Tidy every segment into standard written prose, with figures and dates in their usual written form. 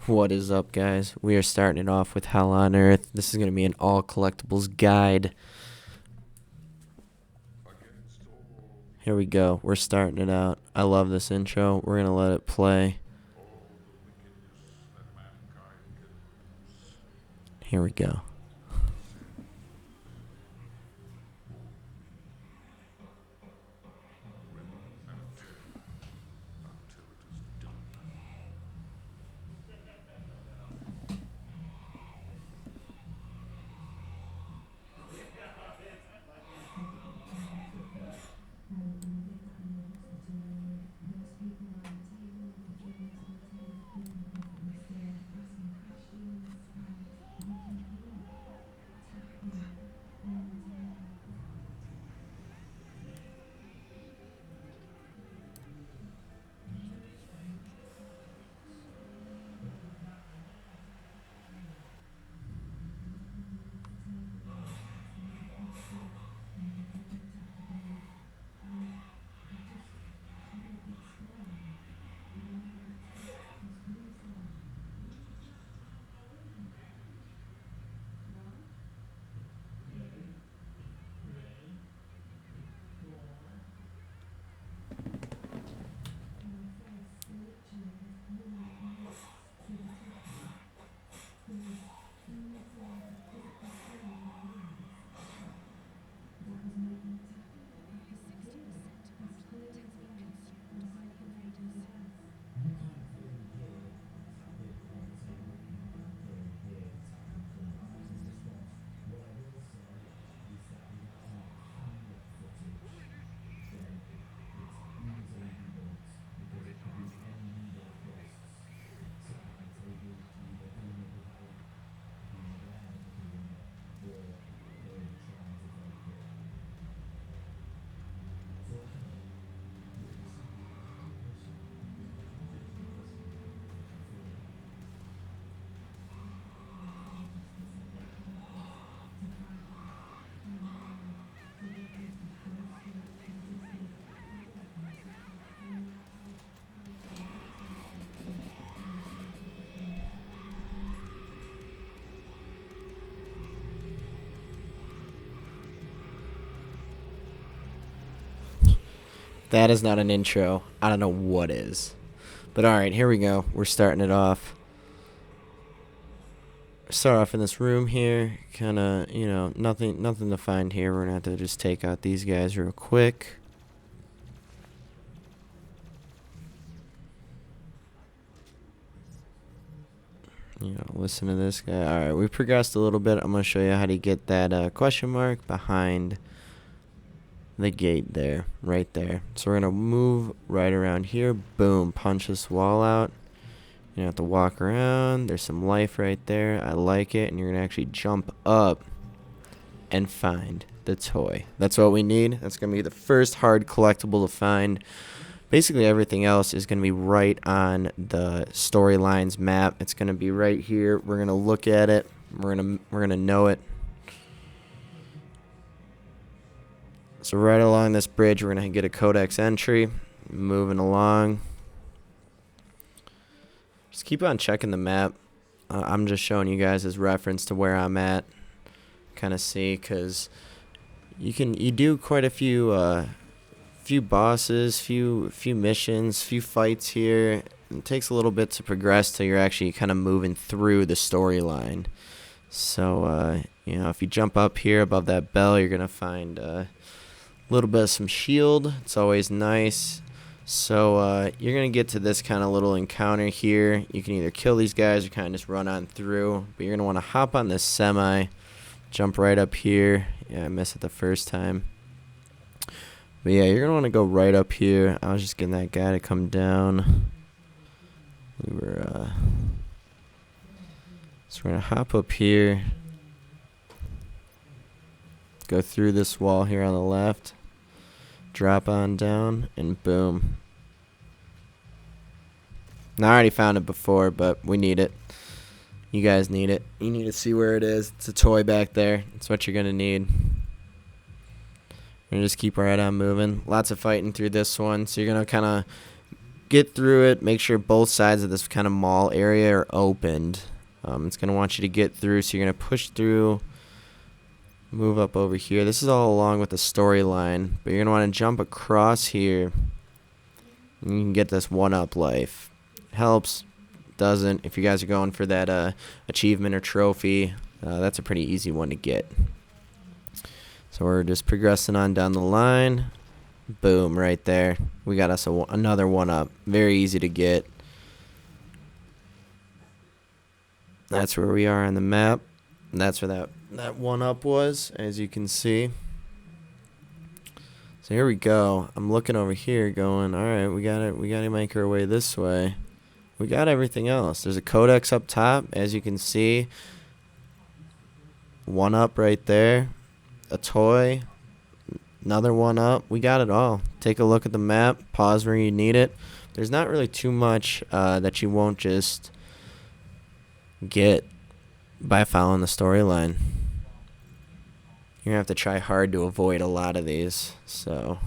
What is up, guys? We are starting it off with Hell on Earth. This is going to be an all collectibles guide. Here we go. We're starting it out. I love this intro. We're going to let it play. Here we go. That is not an intro. I don't know what is. But alright, here we go. We're starting it off. Start off in this room here. Kind of, nothing to find here. We're going to have to just take out these guys real quick. Listen to this guy. Alright, we progressed a little bit. I'm going to show you how to get that question mark behind the gate there, right there. So we're going to move right around here. Boom, punch this wall out. You have to walk around. There's some life right there. I like it. And you're going to actually jump up and find the toy. That's what we need. That's going to be the first hard collectible to find. Basically everything else is going to be right on the storylines map. It's going to be right here. We're going to look at it. We're going to know it. So right along this bridge, we're going to get a codex entry. Moving along. Just keep on checking the map. I'm just showing you guys as reference to where I'm at. Kind of see, because you do quite a few bosses, few missions, few fights here. It takes a little bit to progress till you're actually kind of moving through the storyline. So if you jump up here above that bell, you're gonna find a little bit of some shield. It's always nice. So you're going to get to this kind of little encounter here. You can either kill these guys or kind of just run on through. But you're going to want to hop on this semi, jump right up here. Yeah, I missed it the first time. But yeah, you're going to want to go right up here. I was just getting that guy to come down. So we're going to hop up here. Go through this wall here on the left. Drop on down, and boom. Now, I already found it before, but we need it. You guys need it. You need to see where it is. It's a toy back there. That's what you're going to need. We're going to just keep right on moving. Lots of fighting through this one. So you're going to kind of get through it. Make sure both sides of this kind of mall area are opened. It's going to want you to get through, so you're going to push through, move up over here. This is all along with the storyline, but you're going to want to jump across here, and you can get this 1-up life. Helps, doesn't. If you guys are going for that achievement or trophy, that's a pretty easy one to get. So we're just progressing on down the line. Boom, right there. We got us another 1-up. Very easy to get. That's where we are on the map. And that's where that 1-up was, as you can see. So here we go. I'm looking over here going, all right, we gotta make our way this way. We got everything else. There's a codex up top, as you can see. 1-up right there. A toy. Another 1-up. We got it all. Take a look at the map. Pause where you need it. There's not really too much that you won't just get by following the storyline. You're gonna have to try hard to avoid a lot of these. So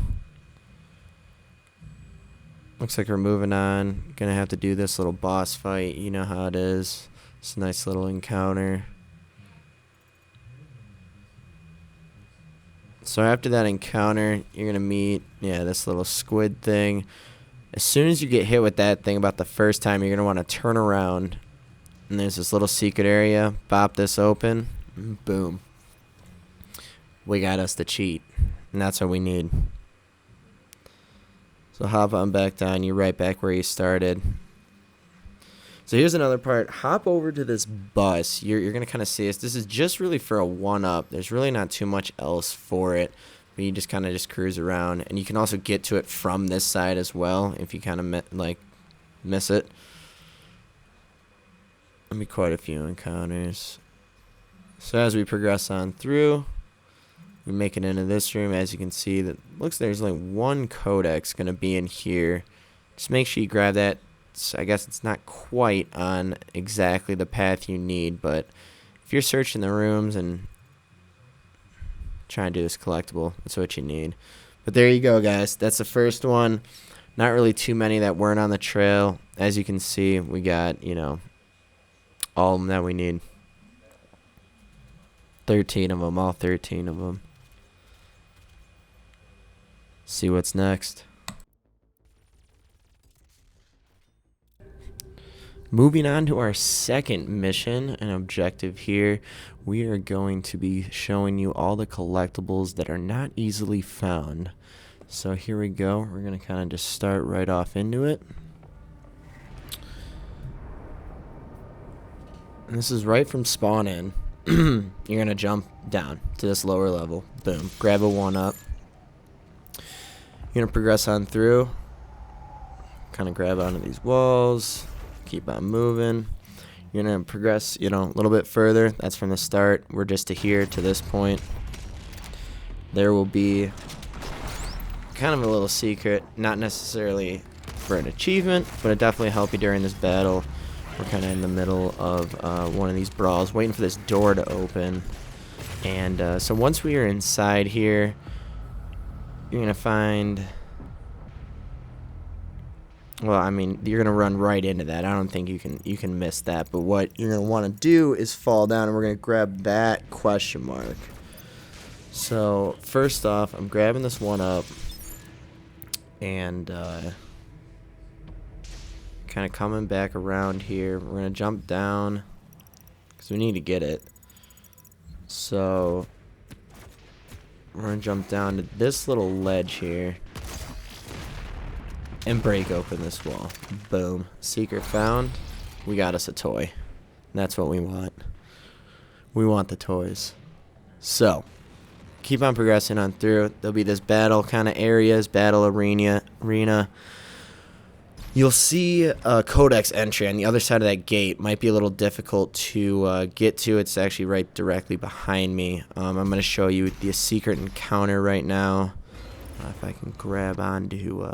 looks like we're moving on. Gonna have to do this little boss fight. You know how it is. It's a nice little encounter. So after that encounter, you're gonna meet this little squid thing. As soon as you get hit with that thing about the first time, you're gonna want to turn around, and there's this little secret area. Bop this open, and boom. We got us the cheat, and that's what we need. So hop on back down. You're right back where you started. So here's another part. Hop over to this bus. You're going to kind of see this. This is just really for a 1-up. There's really not too much else for it. But you just kind of just cruise around. And you can also get to it from this side as well if you kind of miss it. There'll be quite a few encounters. So as we progress on through, we make it into this room. As you can see, that looks there's only one codex going to be in here. Just make sure you grab that. I guess it's not quite on exactly the path you need, but if you're searching the rooms and trying to do this collectible, that's what you need. But there you go, guys. That's the first one. Not really too many that weren't on the trail. As you can see, we got, all of them that we need. 13 of them, all 13 of them. See what's next. Moving on to our second mission and objective here, we are going to be showing you all the collectibles that are not easily found. So here we go. We're going to kind of just start right off into it. And this is right from spawn in. You're going to jump down to this lower level. Boom. Grab a 1-up. You're going to progress on through. Kind of grab onto these walls. Keep on moving. You're going to progress, a little bit further. That's from the start. We're just to here, to this point. There will be kind of a little secret. Not necessarily for an achievement, but it definitely help you during this battle. We're kind of in the middle of one of these brawls, waiting for this door to open. And so once we are inside here, you're going to find... Well, I mean, you're going to run right into that. I don't think you can miss that. But what you're going to want to do is fall down, and we're going to grab that question mark. So, first off, I'm grabbing this 1-up. And kind of coming back around here. We're going to jump down because we need to get it. So, we're going to jump down to this little ledge here. And break open this wall. Boom. Secret found. We got us a toy. That's what we want. We want the toys. So, keep on progressing on through. There'll be this battle kind of areas, battle arena. You'll see a codex entry on the other side of that gate. Might be a little difficult to get to. It's actually right directly behind me. I'm going to show you the secret encounter right now. If I can grab onto...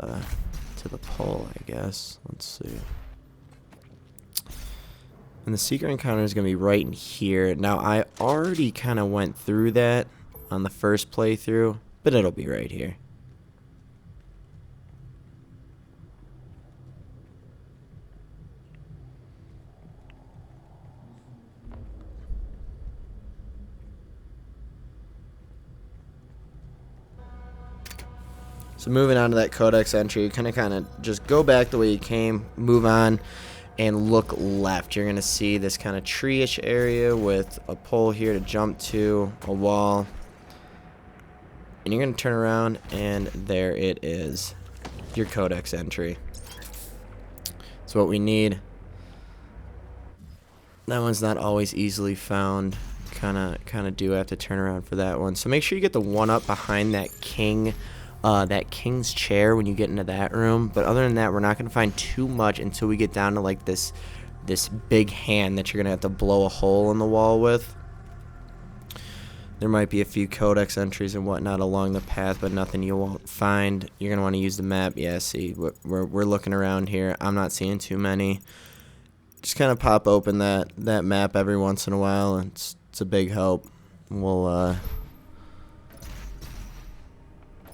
to the pole, I guess. Let's see. And the secret encounter is going to be right in here. Now, I already kind of went through that on the first playthrough, but it'll be right here. So moving on to that codex entry, you kind of just go back the way you came, move on, and look left. You're going to see this kind of tree-ish area with a pole here to jump to, a wall. And you're going to turn around, and there it is, your codex entry. That's what we need. That one's not always easily found. Kind of do have to turn around for that one. So make sure you get the one up behind that king's chair when you get into that room. But other than that, we're not going to find too much until we get down to like this big hand that you're going to have to blow a hole in the wall with. There might be a few codex entries and whatnot along the path, but nothing you won't find. You're going to want to use the map. Yeah, see, we're looking around here. I'm not seeing too many. Just kind of pop open that map every once in a while, and it's a big help.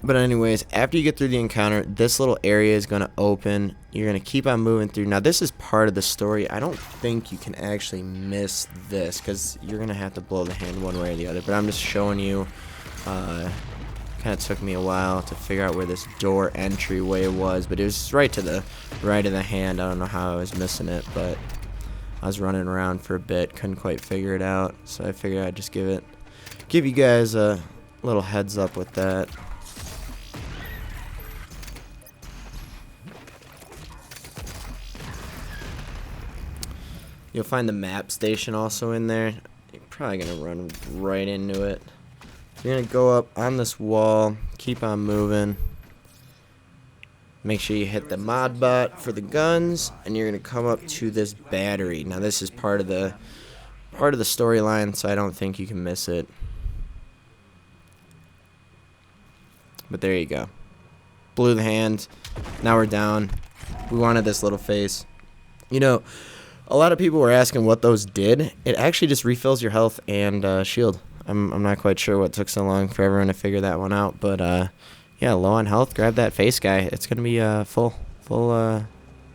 But anyways, after you get through the encounter, this little area is going to open. You're going to keep on moving through. Now, this is part of the story. I don't think you can actually miss this because you're going to have to blow the hand one way or the other. But I'm just showing you. Kind of took me a while to figure out where this door entryway was. But it was right to the right of the hand. I don't know how I was missing it, but I was running around for a bit. Couldn't quite figure it out. So I figured I'd just give you guys a little heads up with that. You'll find the map station also in there. You're probably going to run right into it. You're going to go up on this wall, keep on moving. Make sure you hit the mod bot for the guns, and you're going to come up to this battery. Now this is part of the storyline, so I don't think you can miss it. But there you go. Blew the hand. Now we're down. We wanted this little face. You know, a lot of people were asking what those did. It actually just refills your health and shield. I'm not quite sure what took so long for everyone to figure that one out, but yeah, low on health, grab that face guy. It's gonna be full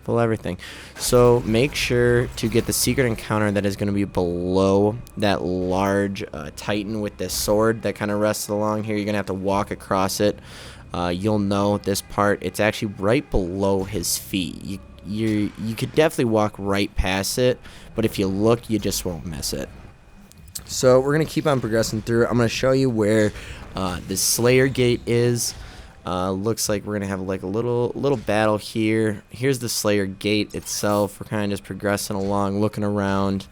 everything. So make sure to get the secret encounter that is gonna be below that large titan with this sword that kind of rests along here. You're gonna have to walk across it. You'll know this part. It's actually right below his feet. You could definitely walk right past it, but if you look, you just won't miss it. So we're going to keep on progressing through. I'm going to show you where the Slayer Gate is. Looks like we're going to have like a little battle here. Here's the Slayer Gate itself. We're kind of just progressing along, looking around.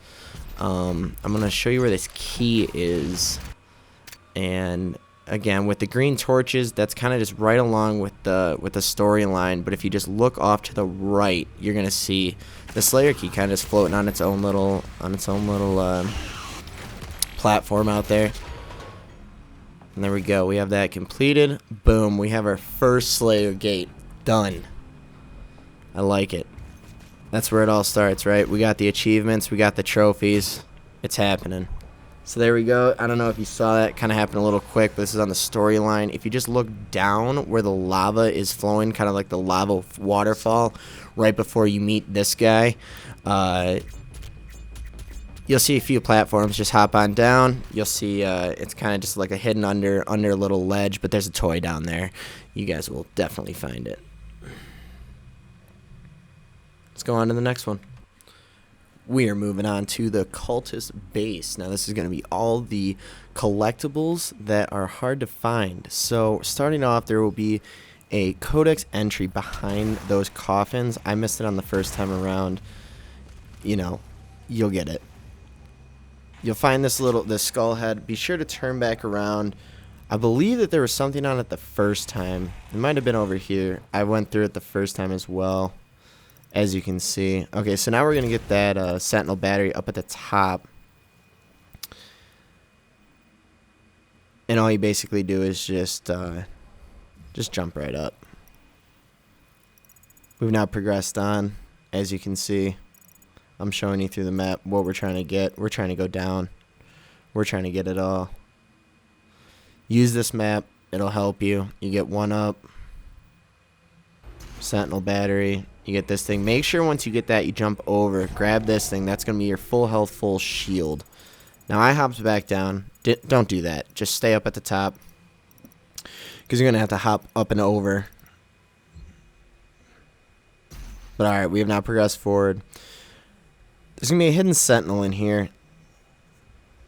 I'm going to show you where this key is. And again, with the green torches, that's kind of just right along with the storyline. But if you just look off to the right, you're gonna see the Slayer key kind of just floating on its own little platform out there. And there we go. We have that completed. Boom. We have our first Slayer Gate done. I like it. That's where it all starts, right? We got the achievements. We got the trophies. It's happening. So there we go. I don't know if you saw that. Kind of happened a little quick, but this is on the storyline. If you just look down where the lava is flowing, kind of like the lava waterfall, right before you meet this guy, you'll see a few platforms. Just hop on down. You'll see it's kind of just like a hidden under a little ledge, but there's a toy down there. You guys will definitely find it. Let's go on to the next one. We are moving on to the cultist base. Now this is going to be all the collectibles that are hard to find. So starting off, there will be a codex entry behind those coffins. I missed it on the first time around. You know, you'll get it. You'll find this skull head. Be sure to turn back around. I believe that there was something on it the first time. It might have been over here. I went through it the first time as well, as you can see. Okay, so now we're going to get that Sentinel battery up at the top. And all you basically do is just jump right up. We've now progressed on, as you can see. I'm showing you through the map what we're trying to get. We're trying to go down. We're trying to get it all. Use this map. It'll help you. You get one up. Sentinel battery. You get this thing. Make sure once you get that, you jump over. Grab this thing. That's going to be your full health, full shield. Now, I hopped back down. Don't do that. Just stay up at the top, because you're going to have to hop up and over But alright, we have now progressed forward. There's going to be a hidden sentinel in here.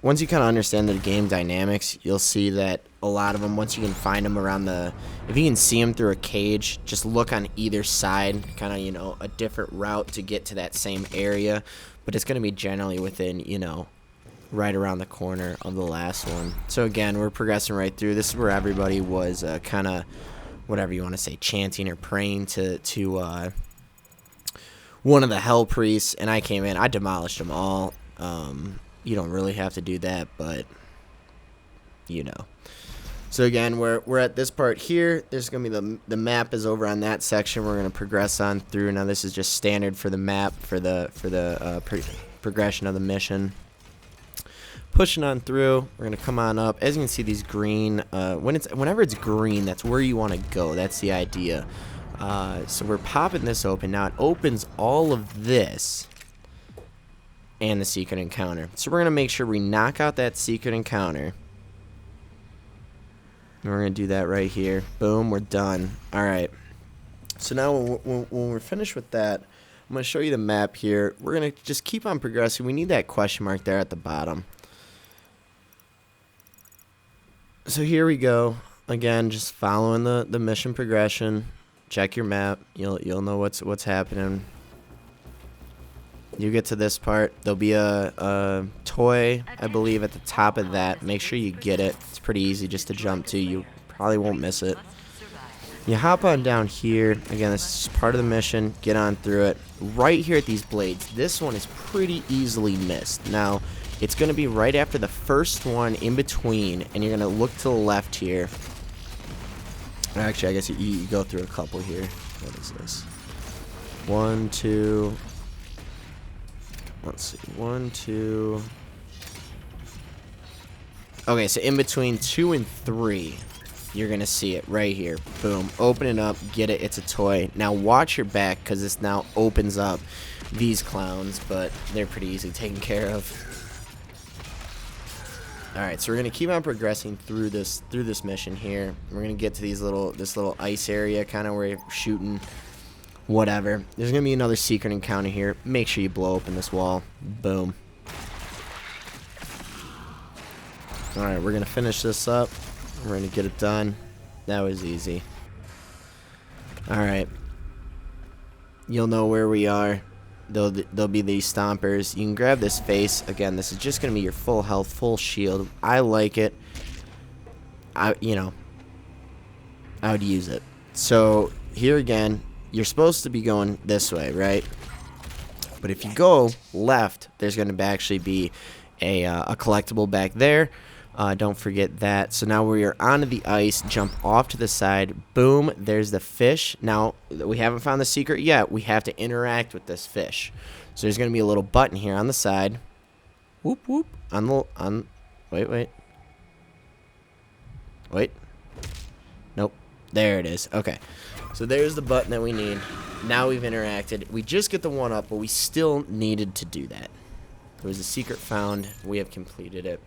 Once you kind of understand the game dynamics, you'll see that a lot of them, once you can find them around the... If you can see them through a cage, just look on either side, kind of, you know, a different route to get to that same area. But it's going to be generally within, you know, right around the corner of the last one. So again, we're progressing right through. This is where everybody was kind of, whatever you want to say, chanting or praying to one of the hell priests, and I came in. I demolished them all. You don't really have to do that, but you know. So again, we're at this part here. There's gonna be the map is over on that section. We're gonna progress on through. Now this is just standard for the map for the progression of the mission. Pushing on through, we're gonna come on up. As you can see, these green. Whenever it's green, that's where you want to go. That's the idea. So we're popping this open. Now it opens all of this and the secret encounter. So we're going to make sure we knock out that secret encounter. And we're going to do that right here. Boom, we're done. Alright. So now when we're finished with that, I'm going to show you the map here. We're going to just keep on progressing. We need that question mark there at the bottom. So here we go. Again, just following the mission progression. Check your map. You'll know what's happening. You get to this part. There'll be a toy, I believe, at the top of that. Make sure you get it. It's pretty easy just to jump to. You probably won't miss it. You hop on down here. Again, this is part of the mission. Get on through it. Right here at these blades. This one is pretty easily missed. Now, it's going to be right after the first one in between, and you're going to look to the left here. Actually, I guess you go through a couple here. What is this? 1, 2. Let's see. 1, 2. Okay, so in between 2 and 3, you're going to see it right here. Boom. Open it up. Get it. It's a toy. Now watch your back because this now opens up these clowns, but they're pretty easy taken care of. Alright, so we're going to keep on progressing through this mission here. We're going to get to this little ice area, kind of where you're shooting whatever. There's going to be another secret encounter here. Make sure you blow open this wall. Boom. Alright, we're going to finish this up. We're going to get it done. That was easy. Alright. You'll know where we are. There'll be these stompers. You can grab this face. Again, this is just going to be your full health, full shield. I like it. I would use it. So, here again, you're supposed to be going this way, right? But if you go left, there's going to actually be a collectible back there. Don't forget that. So now we are onto the ice. Jump off to the side. Boom. There's the fish. Now, we haven't found the secret yet. We have to interact with this fish. So there's going to be a little button here on the side. Whoop, whoop. Wait. Nope. There it is. Okay. So there's the button that we need. Now we've interacted. We just get the one up, but we still needed to do that. There was a secret found. We have completed it.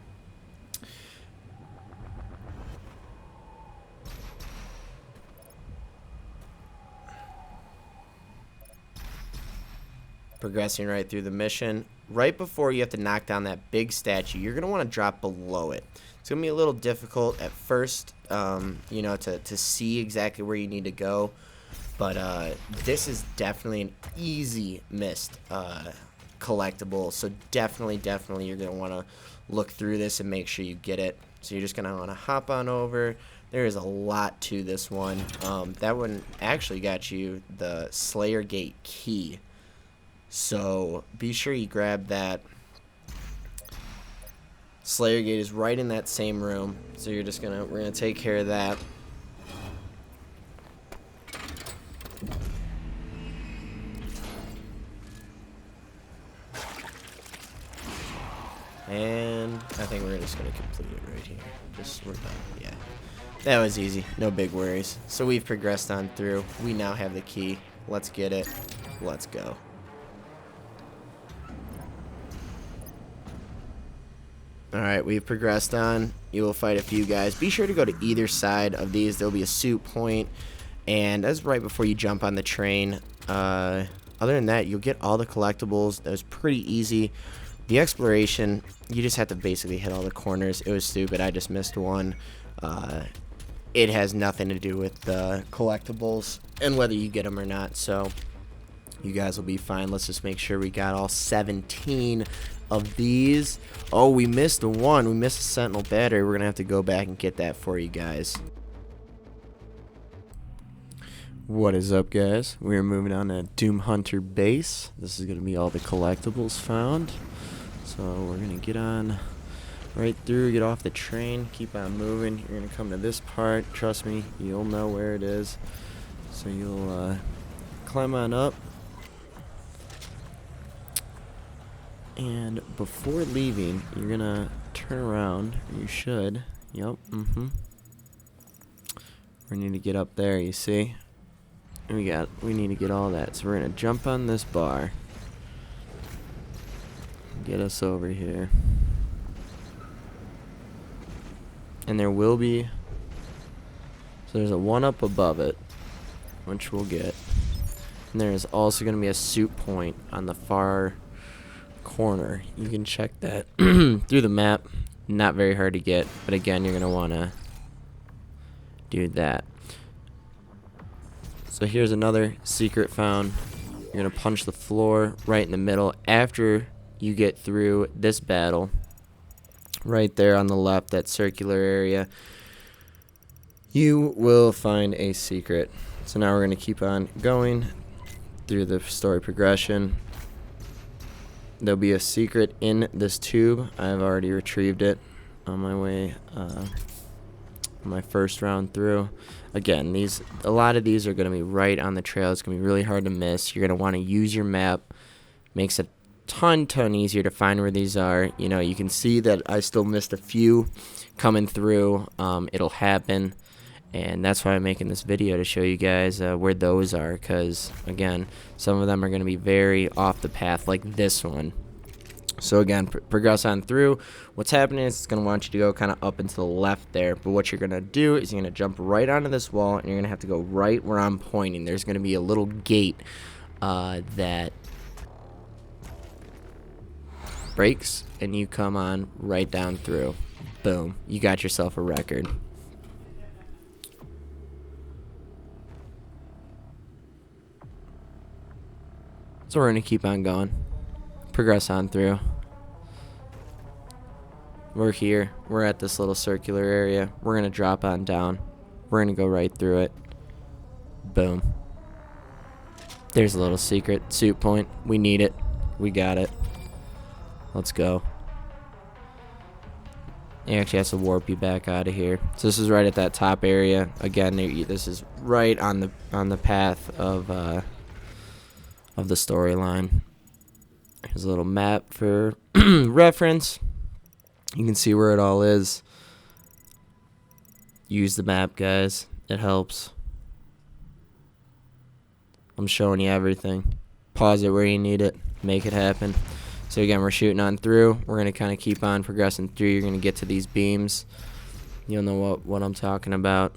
Progressing right through the mission. Right before you have to knock down that big statue, you're going to want to drop below it. It's going to be a little difficult at first, to see exactly where you need to go. But this is definitely an easy missed collectible. So definitely you're going to want to look through this and make sure you get it. So you're just going to want to hop on over. There is a lot to this one. That one actually got you the Slayer Gate key. So be sure you grab that. Slayer Gate is right in that same room. So we're gonna take care of that. And I think we're just gonna complete it right here. We're done. Yeah. That was easy. No big worries. So we've progressed on through. We now have the key. Let's get it. Let's go. Alright, we've progressed on. You will fight a few guys. Be sure to go to either side of these. There'll be a suit point. And that's right before you jump on the train. other than that, you'll get all the collectibles. That was pretty easy. The exploration, you just have to basically hit all the corners. It was stupid. I just missed one. It has nothing to do with the collectibles and whether you get them or not. So you guys will be fine. Let's just make sure we got all 17 of these. Oh, we missed one. We missed a Sentinel battery. We're going to have to go back and get that for you guys. What is up, guys? We're moving on to Doom Hunter base. This is going to be all the collectibles found. So we're going to get on right through, get off the train, keep on moving. You're going to come to this part. Trust me, you'll know where it is. So you'll climb on up. And before leaving, you're going to turn around. You should. Yep. We need to get up there, you see? We need to get all that. So we're going to jump on this bar. Get us over here. And there will be, so there's a one up above it, which we'll get. And there's also going to be a suit point on the far corner. You can check that through the map. Not very hard to get, but again, you're going to want to do that. So here's another secret found. You're going to punch the floor right in the middle after you get through this battle. Right there on the left, that circular area, you will find a secret. So now we're going to keep on going through the story progression. There'll be a secret in this tube. I've already retrieved it on my way, my first round through. Again, a lot of these are going to be right on the trail. It's going to be really hard to miss. You're going to want to use your map. Makes it ton easier to find where these are. You know, you can see that I still missed a few coming through. It'll happen, and that's why I'm making this video, to show you guys where those are, because again, some of them are going to be very off the path, like this one. So again, progress on through. What's happening is it's going to want you to go kind of up and to the left there, but what you're going to do is you're going to jump right onto this wall, and you're going to have to go right where I'm pointing. There's going to be a little gate that breaks, and you come on right down through. Boom, you got yourself a record. So we're gonna keep on going, progress on through. We're here, we're at this little circular area. We're gonna drop on down, we're gonna go right through it. Boom, there's a little secret suit point. We need it, we got it. Let's go. It actually has to warp you back out of here. So this is right at that top area. Again, this is right on the path of the storyline. Here's a little map for reference. You can see where it all is. Use the map, guys. It helps. I'm showing you everything. Pause it where you need it. Make it happen. So again, we're shooting on through. We're going to kind of keep on progressing through. You're going to get to these beams. You'll know what I'm talking about.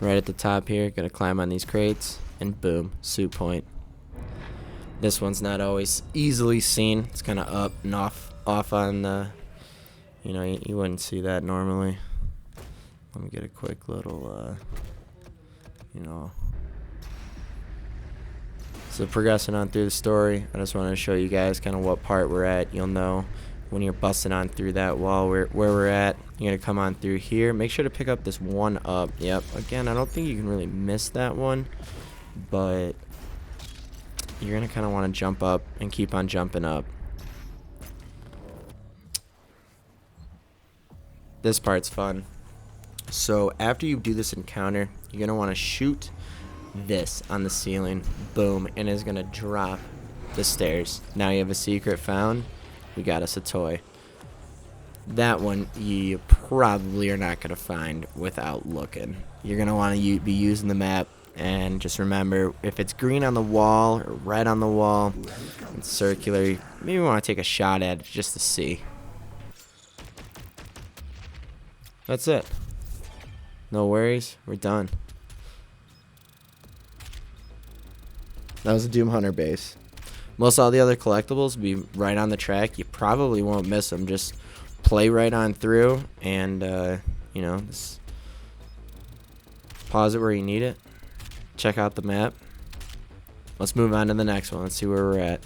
Right at the top here, going to climb on these crates, and boom, suit point. This one's not always easily seen. It's kind of up and off on the, you know, you wouldn't see that normally. Let me get a quick little, you know. So progressing on through the story, I just wanted to show you guys kind of what part we're at. You'll know when you're busting on through that wall where we're at. You're going to come on through here. Make sure to pick up this one up. Yep, again, I don't think you can really miss that one, but you're going to kind of want to jump up and keep on jumping up. This part's fun. So after you do this encounter, you're going to want to shoot this on the ceiling. Boom, and it's gonna drop the stairs. Now you have a secret found. We got us a toy. That one you probably are not gonna find without looking. You're gonna want to be using the map, and just remember, if it's green on the wall or red on the wall, it's circular, maybe you want to take a shot at it just to see. That's it. No worries, we're done. That was a Doom Hunter base. Most all the other collectibles will be right on the track. You probably won't miss them. Just play right on through and, you know, just pause it where you need it. Check out the map. Let's move on to the next one. Let's see where we're at.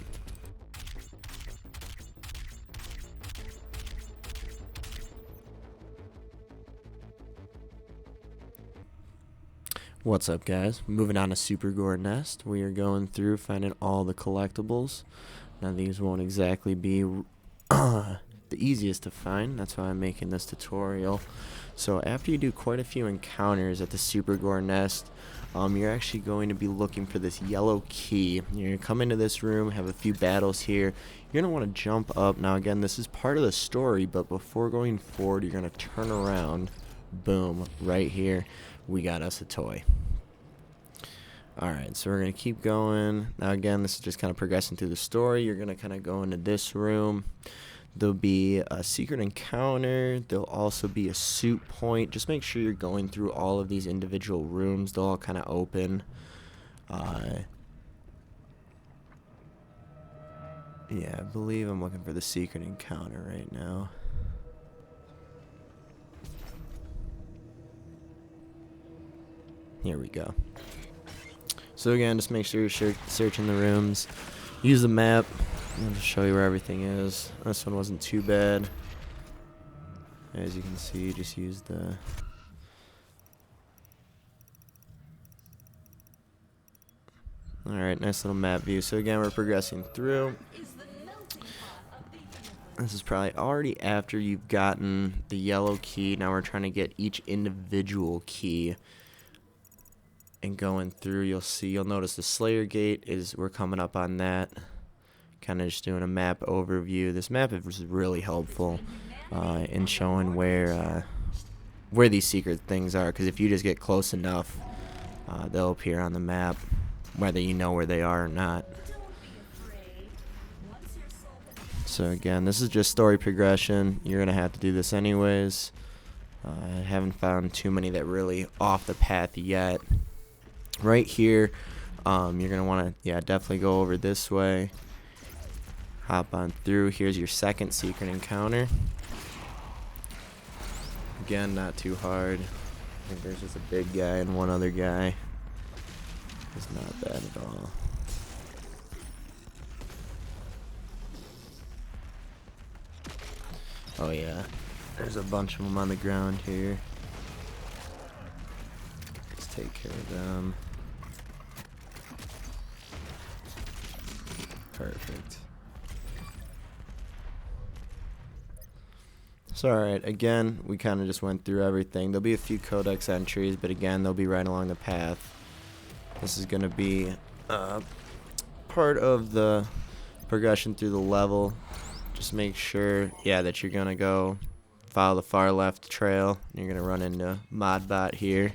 What's up, guys? Moving on to Super Gore Nest. We are going through finding all the collectibles. Now these won't exactly be the easiest to find. That's why I'm making this tutorial. So after you do quite a few encounters at the Super Gore Nest, you're actually going to be looking for this yellow key. You're going to come into this room, have a few battles here. You're going to want to jump up. Now again, this is part of the story, but before going forward, you're going to turn around. Boom, right here. We got us a toy. Alright, so we're going to keep going. Now again, this is just kind of progressing through the story. You're going to kind of go into this room. There'll be a secret encounter. There'll also be a suit point. Just make sure you're going through all of these individual rooms. They'll all kind of open. Yeah, I believe I'm looking for the secret encounter right now. Here we go. So again, just make sure you're searching the rooms. Use the map. I'll just show you where everything is. This one wasn't too bad. As you can see, just use the... Alright, nice little map view. So again, we're progressing through. This is probably already after you've gotten the yellow key. Now we're trying to get each individual key. And going through, you'll notice the Slayer Gate we're coming up on that. Kind of just doing a map overview. This map is really helpful in showing where these secret things are, because if you just get close enough, they'll appear on the map, whether you know where they are or not. So again, this is just story progression. You're gonna have to do this anyways. I haven't found too many that really off the path yet. Right here, you're gonna want to definitely go over this way. Hop on through. Here's your second secret encounter. Again, not too hard. I think there's just a big guy and one other guy. It's not bad at all. Oh yeah, there's a bunch of them on the ground here. Let's take care of them. Perfect. So alright, again, we kind of just went through everything. There'll be a few codex entries, but again, they'll be right along the path. This is going to be part of the progression through the level. Just make sure, that you're going to go follow the far left trail. You're going to run into Modbot here.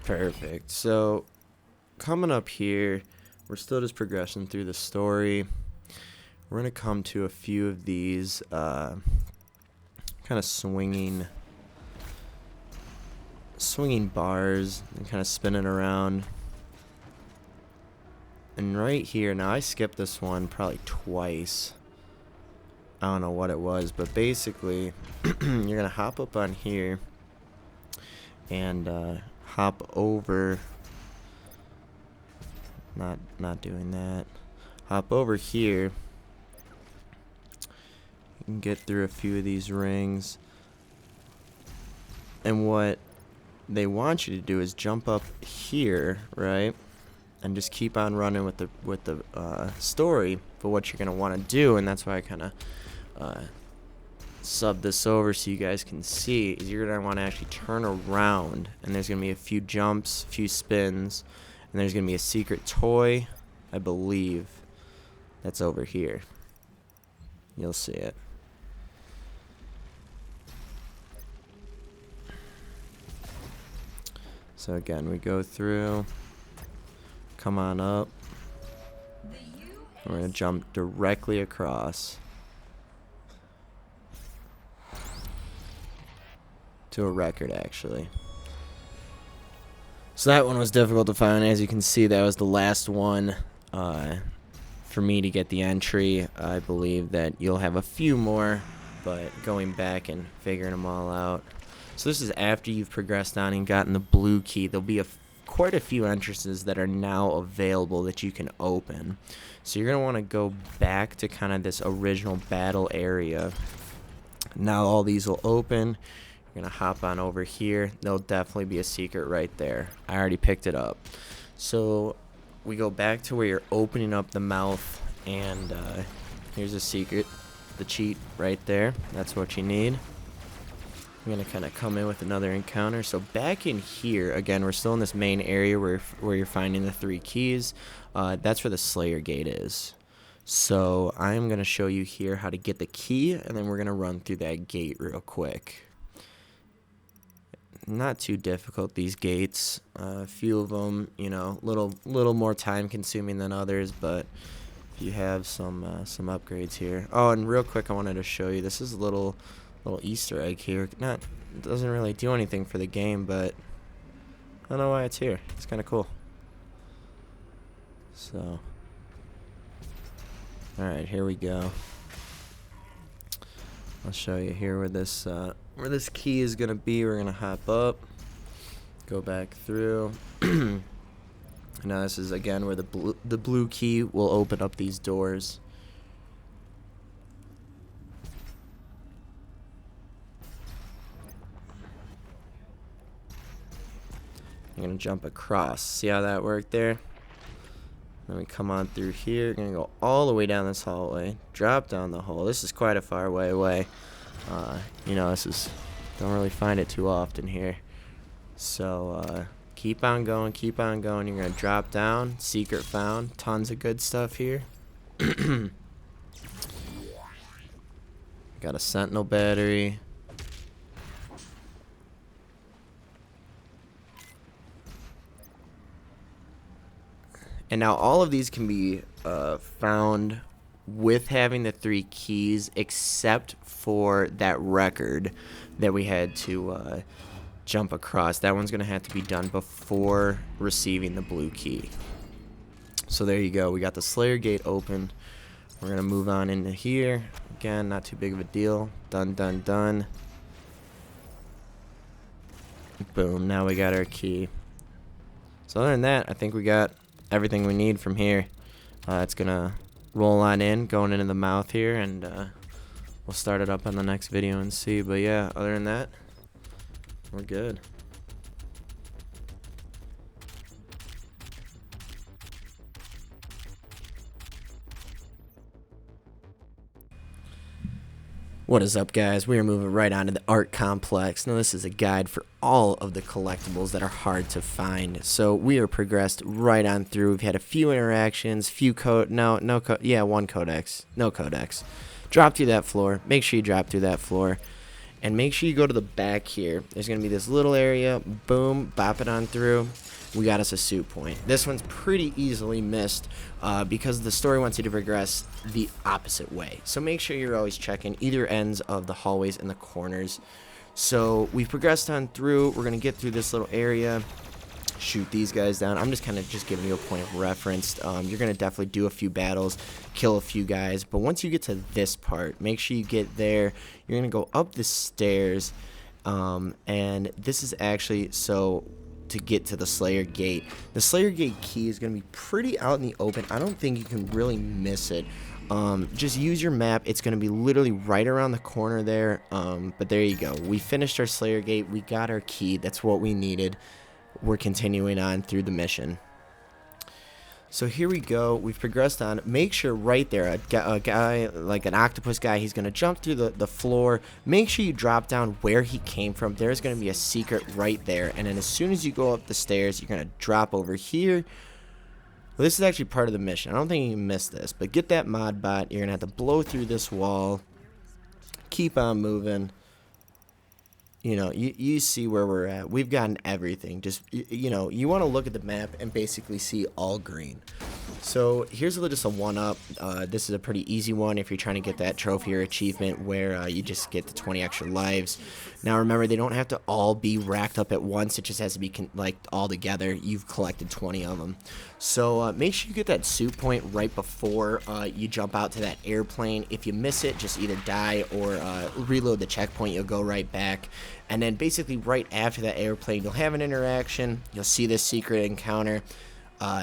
Perfect. So coming up here, we're still just progressing through the story. We're going to come to a few of these kind of swinging bars and kind of spinning around. And right here, now I skipped this one probably twice. I don't know what it was, but basically you're going to hop up on here and hop over. Not doing that. Hop over here. You can get through a few of these rings. And what they want you to do is jump up here, right? And just keep on running with the story for what you're gonna want to do. And that's why I kind of sub this over so you guys can see. Is you're gonna want to actually turn around, and there's gonna be a few jumps, a few spins, and there's gonna be a secret toy, I believe, that's over here. You'll see it. So again, we go through, come on up. We're going to jump directly across to a record, actually. So that one was difficult to find. As you can see, that was the last one for me to get the entry. I believe that you'll have a few more, but going back and figuring them all out. So this is after you've progressed on and gotten the blue key. There'll be quite a few entrances that are now available that you can open. So you're going to want to go back to kind of this original battle area. Now all these will open. You're going to hop on over here. There'll definitely be a secret right there. I already picked it up. So we go back to where you're opening up the mouth, and here's a secret. The cheat right there. That's what you need. I'm going to kind of come in with another encounter. So back in here, again, we're still in this main area where you're finding the 3 keys. That's where the Slayer Gate is. So I'm going to show you here how to get the key, and then we're going to run through that gate real quick. Not too difficult, these gates. A few of them, you know, little more time consuming than others, but you have some upgrades here. Oh, and real quick, I wanted to show you, this is a little Easter egg here. It doesn't really do anything for the game, but I don't know why it's here. It's kind of cool. So, all right, here we go. I'll show you here where this key is gonna be. We're gonna hop up, go back through. Now this is again where the blue key will open up these doors. I'm gonna jump across. See how that worked there? Then we come on through here. We're gonna go all the way down this hallway, drop down the hole. This is quite a far way away. You know, don't really find it too often here. So keep on going, keep on going. You're gonna drop down. Secret found. Tons of good stuff here. Got a sentinel battery. And now all of these can be found with having the 3 keys, except for that record that we had to jump across. That one's going to have to be done before receiving the blue key. So there you go. We got the Slayer Gate open. We're going to move on into here. Again, not too big of a deal. Done, done, done. Boom. Now we got our key. So other than that, I think we got everything we need from here. It's gonna roll on in, going into the mouth here, and we'll start it up on the next video and see. But yeah, other than that, we're good. What is up, guys? We are moving right on to the art complex. Now this is a guide for all of the collectibles that are hard to find. So we are progressed right on through. We've had a few interactions, one codex, no codex. Drop through that floor. Make sure you drop through that floor. And make sure you go to the back here. There's going to be this little area. Boom, bop it on through. We got us a suit point. This one's pretty easily missed because the story wants you to progress the opposite way. So make sure you're always checking either ends of the hallways and the corners. So we've progressed on through. We're going to get through this little area, shoot these guys down. I'm just kind of giving you a point of reference. You're going to definitely do a few battles, kill a few guys. But once you get to this part, make sure you get there. You're going to go up the stairs. And this is actually to get to the Slayer Gate. The Slayer Gate key is going to be pretty out in the open. I don't think you can really miss it. Just use your map. It's going to be literally right around the corner there. But there you go. We finished our Slayer Gate. We got our key. That's what we needed. We're continuing on through the mission. So here we go. We've progressed on. Make sure right there, a guy, like an octopus guy, he's going to jump through the floor. Make sure you drop down where he came from. There's going to be a secret right there. And then as soon as you go up the stairs, you're going to drop over here. Well, this is actually part of the mission. I don't think you can miss this. But get that mod bot. You're going to have to blow through this wall. Keep on moving. you see where we're at. We've gotten everything. Just, you want to look at the map and basically see all green. So here's just a one-up. This is a pretty easy one if you're trying to get that trophy or achievement where you just get the 20 extra lives. Now remember, they don't have to all be racked up at once. It just has to be like all together. You've collected 20 of them. So make sure you get that soup point right before you jump out to that airplane. If you miss it, just either die or reload the checkpoint. You'll go right back. And then basically right after that airplane, you'll have an interaction. You'll see this secret encounter.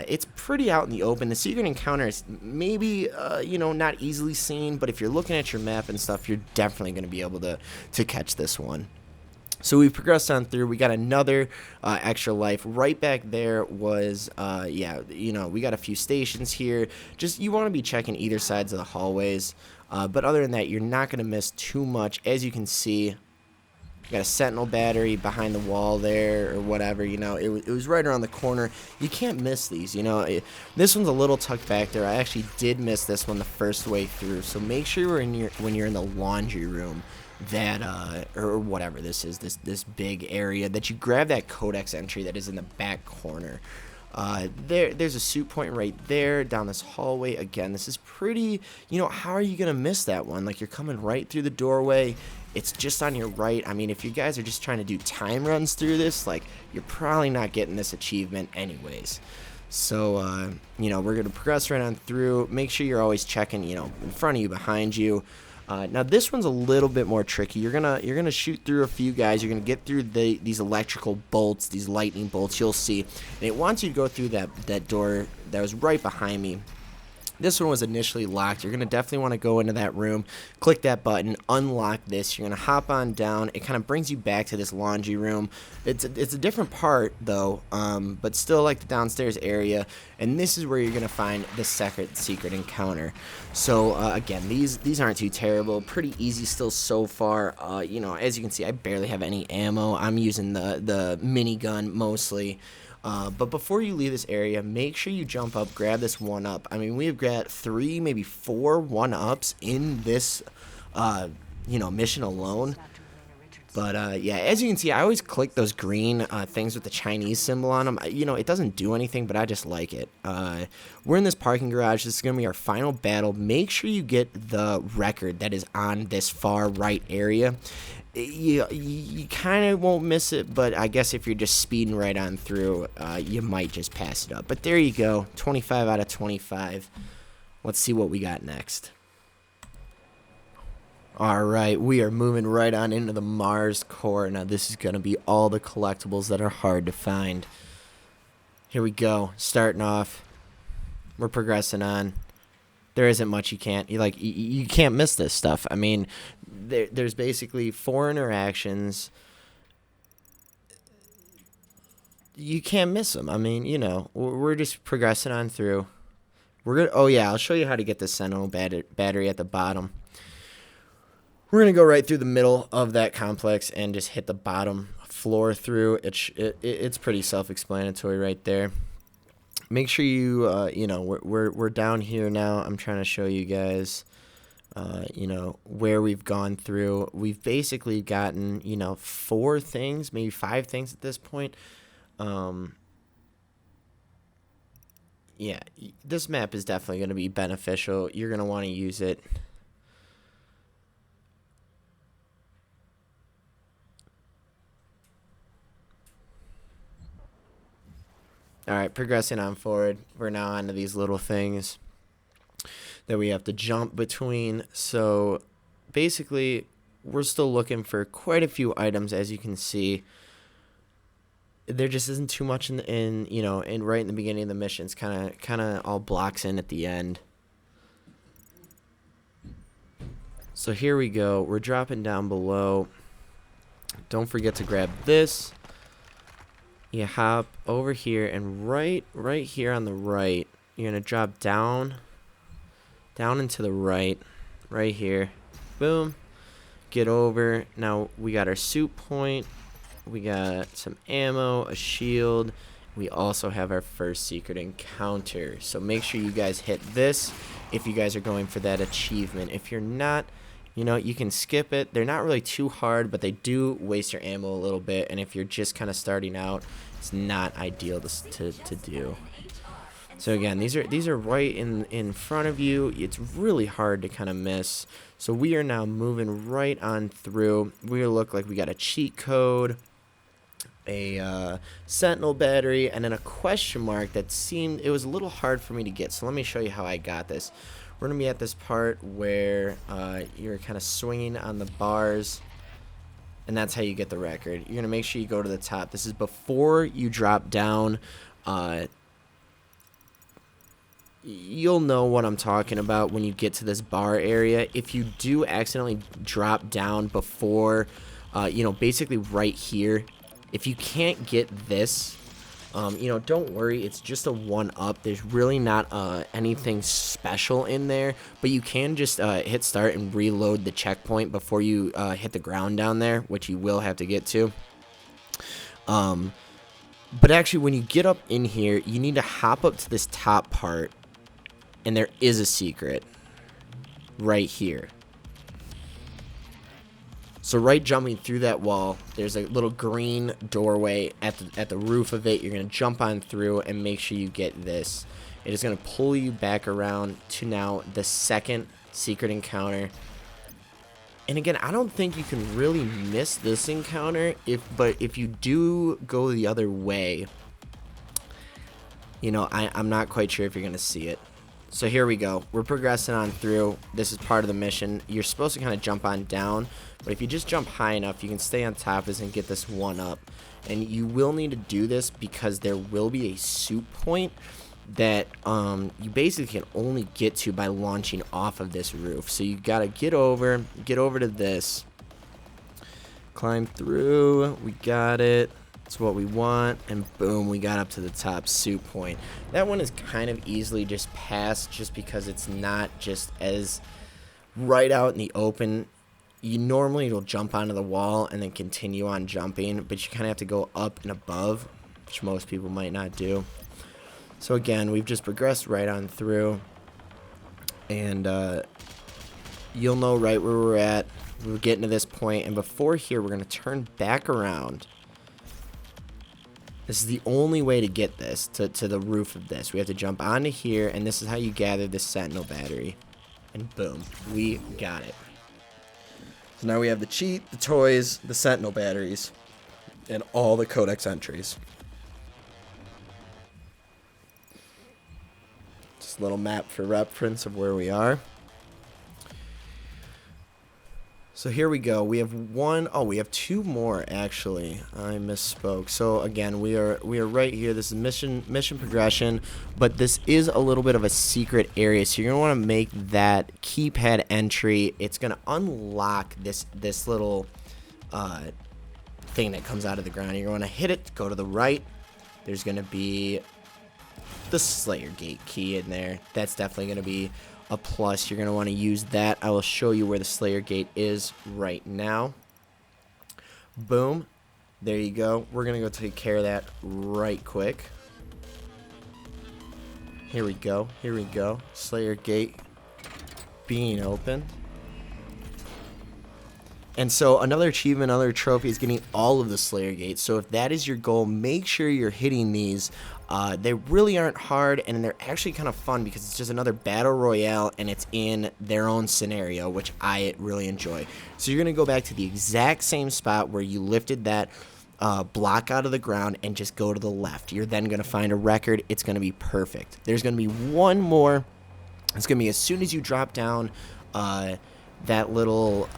It's pretty out in the open. The secret encounter is maybe, not easily seen, but if you're looking at your map and stuff, you're definitely going to be able to catch this one. So we've progressed on through. We got another extra life. Right back there was, we got a few stations here. Just, you want to be checking either sides of the hallways. But other than that, you're not going to miss too much. As you can see, got a sentinel battery behind the wall there or whatever, it was right around the corner. You can't miss these, this one's a little tucked back there. I actually did miss this one the first way through, so make sure when you're in the laundry room that or whatever this is, this big area, that you grab that codex entry that is in the back corner. There's a soup point right there down this hallway. Again, this is pretty, how are you gonna miss that one? Like, you're coming right through the doorway. It's just on your right. I mean, if you guys are just trying to do time runs through this, like, you're probably not getting this achievement anyways. So we're gonna progress right on through. Make sure you're always checking, in front of you, behind you. Now this one's a little bit more tricky. You're gonna shoot through a few guys. You're gonna get through these electrical bolts, these lightning bolts. You'll see, and it wants you to go through that door that was right behind me. This one was initially locked. You're going to definitely want to go into that room, click that button, unlock this. You're going to hop on down. It kind of brings you back to this laundry room. It's a different part, though, but still like the downstairs area. And this is where you're going to find the secret encounter. So, again, these aren't too terrible. Pretty easy still so far. As you can see, I barely have any ammo. I'm using the minigun mostly. But before you leave this area, make sure you jump up, grab this 1-up. I mean, we've got 3, maybe 4 1-ups in this, mission alone. But, as you can see, I always click those green things with the Chinese symbol on them. It doesn't do anything, but I just like it. We're in this parking garage. This is going to be our final battle. Make sure you get the record that is on this far right area. You kind of won't miss it, but I guess if you're just speeding right on through, you might just pass it up. But there you go, 25 out of 25. Let's see what we got next. Alright, we are moving right on into the Mars core. Now this is going to be all the collectibles that are hard to find. Here we go, starting off. We're progressing on. There isn't much you can't miss this stuff. I mean, there's basically 4 interactions. You can't miss them. I mean, we're just progressing on through. I'll show you how to get the Sentinel battery at the bottom. We're gonna go right through the middle of that complex and just hit the bottom floor through. It's pretty self-explanatory right there. Make sure you, we're down here now. I'm trying to show you guys, where we've gone through. We've basically gotten, 4 things, maybe 5 things at this point. This map is definitely going to be beneficial. You're going to want to use it. Alright, progressing on forward. We're now onto these little things that we have to jump between. So basically, we're still looking for quite a few items, as you can see. There just isn't too much in right in the beginning of the mission. It's kind of all blocks in at the end. So here we go. We're dropping down below. Don't forget to grab this. You hop over here, and right here on the right, you're going to drop down and to the right here. Boom. Get over. Now, we got our soup point. We got some ammo, a shield. We also have our first secret encounter. So make sure you guys hit this if you guys are going for that achievement. If you're not, You know, you can skip it. They're not really too hard, but they do waste your ammo a little bit. And if you're just kind of starting out, it's not ideal to do. So again, these are right in front of you. It's really hard to kind of miss. So we are now moving right on through. We look like we got a cheat code, a Sentinel battery, and then a question mark that seemed, it was a little hard for me to get. So let me show you how I got this. We're going to be at this part where you're kind of swinging on the bars, and that's how you get the record. You're going to make sure you go to the top. This is before you drop down. You'll know what I'm talking about when you get to this bar area. If you do accidentally drop down before, you know, basically right here, if you can't get this, you know, don't worry. It's just a 1-up. There's really not anything special in there, but you can just hit start and reload the checkpoint before you hit the ground down there, which you will have to get to. But actually, when you get up in here, you need to hop up to this top part, and there is a secret right here. So right jumping through that wall, there's a little green doorway at the roof of it. You're going to jump on through and make sure you get this. It is going to pull you back around to now the second secret encounter. And again, I don't think you can really miss this encounter, but if you do go the other way, you know, I'm not quite sure if you're going to see it. So here we go. We're progressing on through. This is part of the mission. You're supposed to kind of jump on down, but if you just jump high enough, you can stay on top of this and get this 1-up. And you will need to do this because there will be a soup point that you basically can only get to by launching off of this roof. So you got to get over to this, climb through. We got it. That's what we want, and boom, we got up to the top soup point. That one is kind of easily just passed just because it's not just as right out in the open. You normally will jump onto the wall and then continue on jumping, but you kind of have to go up and above, which most people might not do. So again, we've just progressed right on through, and you'll know right where we're at. We're getting to this point, and before here, we're going to turn back around. This is the only way to get this, to the roof of this. We have to jump onto here, and this is how you gather this Sentinel battery. And boom, we got it. So now we have the cheat, the toys, the Sentinel batteries, and all the codex entries. Just a little map for reference of where we are. So here we go. We have we have 2 more actually. I misspoke. So again, we are right here. This is mission progression, but this is a little bit of a secret area. So you're gonna want to make that keypad entry. It's gonna unlock this little thing that comes out of the ground. You're gonna hit it. Go to the right. There's gonna be the Slayer Gate key in there. That's definitely gonna be a plus. You're going to want to use that. I will show you where the Slayer Gate is right now. Boom. There you go. We're going to go take care of that right quick. Here we go. Here we go. Slayer Gate being open. And so another achievement, another trophy is getting all of the Slayer Gates. So if that is your goal, make sure you're hitting these. They really aren't hard, and they're actually kind of fun because it's just another battle royale, and it's in their own scenario, which I really enjoy. So you're going to go back to the exact same spot where you lifted that block out of the ground and just go to the left. You're then going to find a record. It's going to be perfect. There's going to be one more. It's going to be as soon as you drop down that little,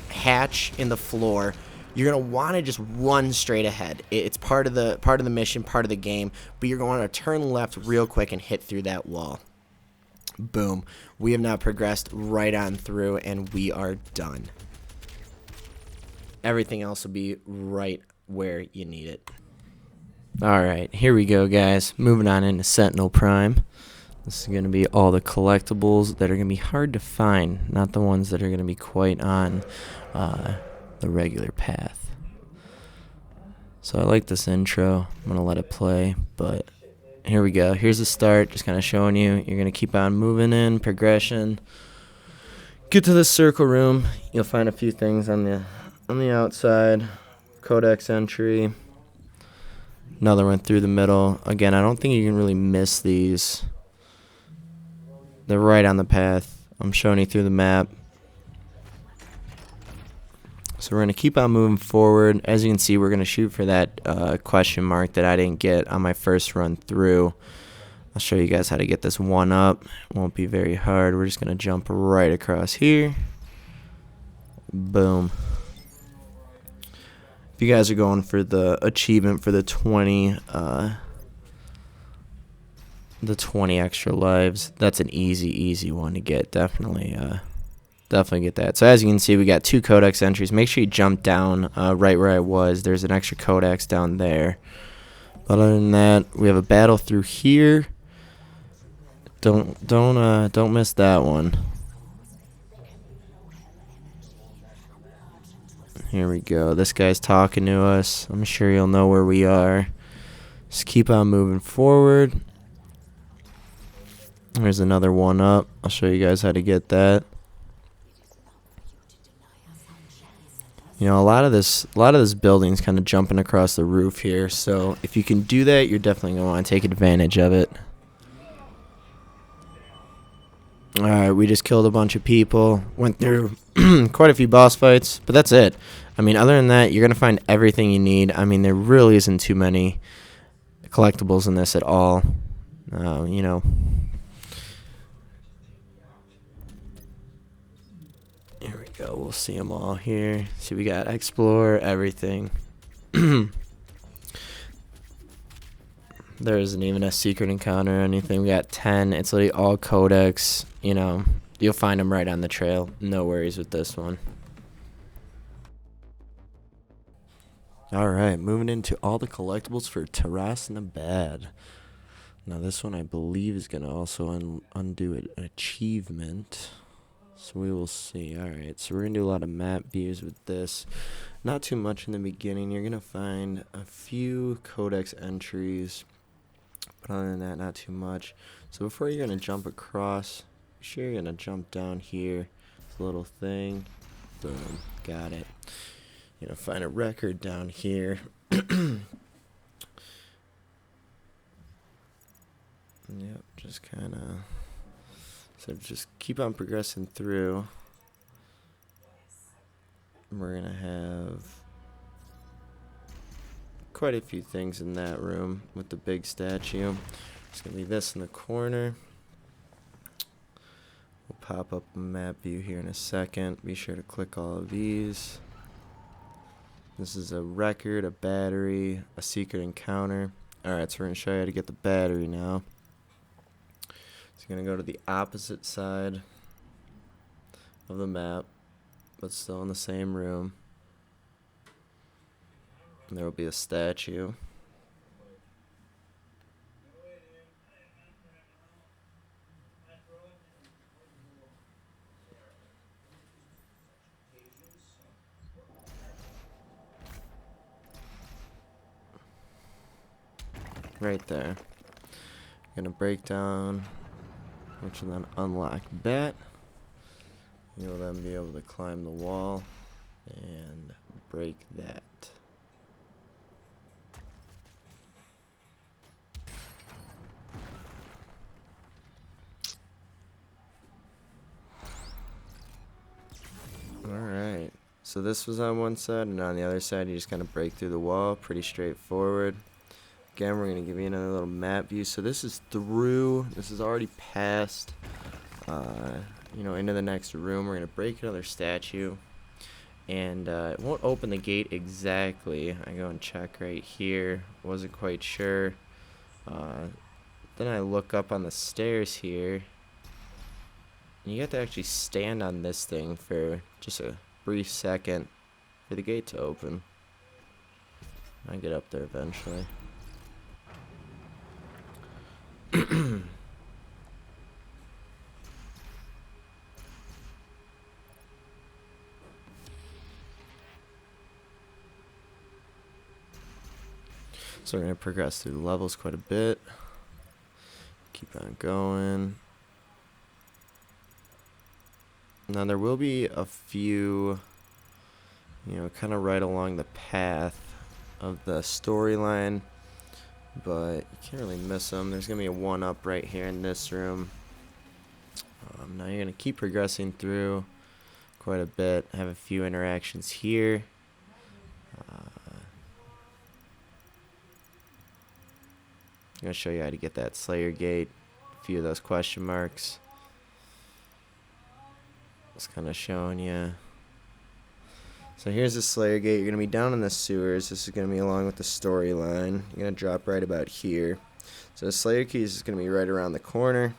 hatch in the floor. You're going to want to just run straight ahead. It's part of the mission, part of the game, but you're going to want to turn left real quick and hit through that wall. Boom. We have now progressed right on through, and we are done. Everything else will be right where you need it. All right, here we go, guys. Moving on into Sentinel Prime. This is going to be all the collectibles that are going to be hard to find, not the ones that are going to be quite on the regular path. So I like this intro. I'm going to let it play, but here we go. Here's the start, just kind of showing you. You're going to keep on moving in progression. get to the circle room, you'll find a few things on the outside. Codex entry. Another one through the middle. Again, I don't think you can really miss these. They're right on the path. I'm showing you through the map. So we're going to keep on moving forward. As you can see, we're going to shoot for that question mark that I didn't get on my first run through. I'll show you guys how to get this one up. It won't be very hard. We're just going to jump right across here. Boom. If you guys are going for the achievement for the 20 extra lives, that's an easy one to get. Definitely get that. So as you can see, we got 2 codex entries. Make sure you jump down right where I was. There's an extra codex down there. But other than that, we have a battle through here. Don't miss that one. Here we go. This guy's talking to us. I'm sure you'll know where we are. Just keep on moving forward. There's another one up. I'll show you guys how to get that. You know, a lot of this building's kind of jumping across the roof here. So if you can do that, you're definitely going to want to take advantage of it. Alright, we just killed a bunch of people. Went through quite a few boss fights, but that's it. I mean, other than that, you're going to find everything you need. I mean, there really isn't too many collectibles in this at all. You know. Here we go. We'll see them all here. See, we got explore, everything. There isn't even a secret encounter or anything. We got 10. It's literally all codex. You know, you'll find them right on the trail. No worries with this one. Alright, moving into all the collectibles for NABAD. Now this one I believe is going to also undo an achievement. So we will see. Alright, so we're going to do a lot of map views with this. Not too much in the beginning. You're going to find a few codex entries. But other than that, not too much. So before you're going to jump across, be sure you're going to jump down here. This little thing. Boom. Got it. You're going to find a record down here. Yep, just kind of... So just keep on progressing through. We're going to have quite a few things in that room with the big statue. It's going to be this in the corner. We'll pop up a map view here in a second. Be sure to click all of these. This is a record, a battery, a secret encounter. Alright, so we're going to show you how to get the battery now. So you're going to go to the opposite side of the map, but still in the same room. And there will be a statue. Right there. You're going to break down, which will then unlock that. You'll then be able to climb the wall and break that. Alright, so this was on one side, and on the other side you just kind of break through the wall. Pretty straightforward. Again, we're going to give you another little map view. So this is through, this is already past, you know, into the next room. We're going to break another statue, and it won't open the gate exactly. I go and check right here. Wasn't quite sure. Then I look up on the stairs here. And you have to actually stand on this thing for just a brief second for the gate to open. I get up there eventually. So we're going to progress through the levels quite a bit. Keep on going. Now there will be a few, you know, kind of right along the path of the storyline, but you can't really miss them. There's going to be a 1-up right here in this room. Now you're going to keep progressing through quite a bit, have a few interactions here. I'm going to show you how to get that Slayer gate, a few of those question marks. Just kind of showing you. So here's the Slayer gate. You're going to be down in the sewers. This is going to be along with the storyline. You're going to drop right about here. So the Slayer keys is going to be right around the corner.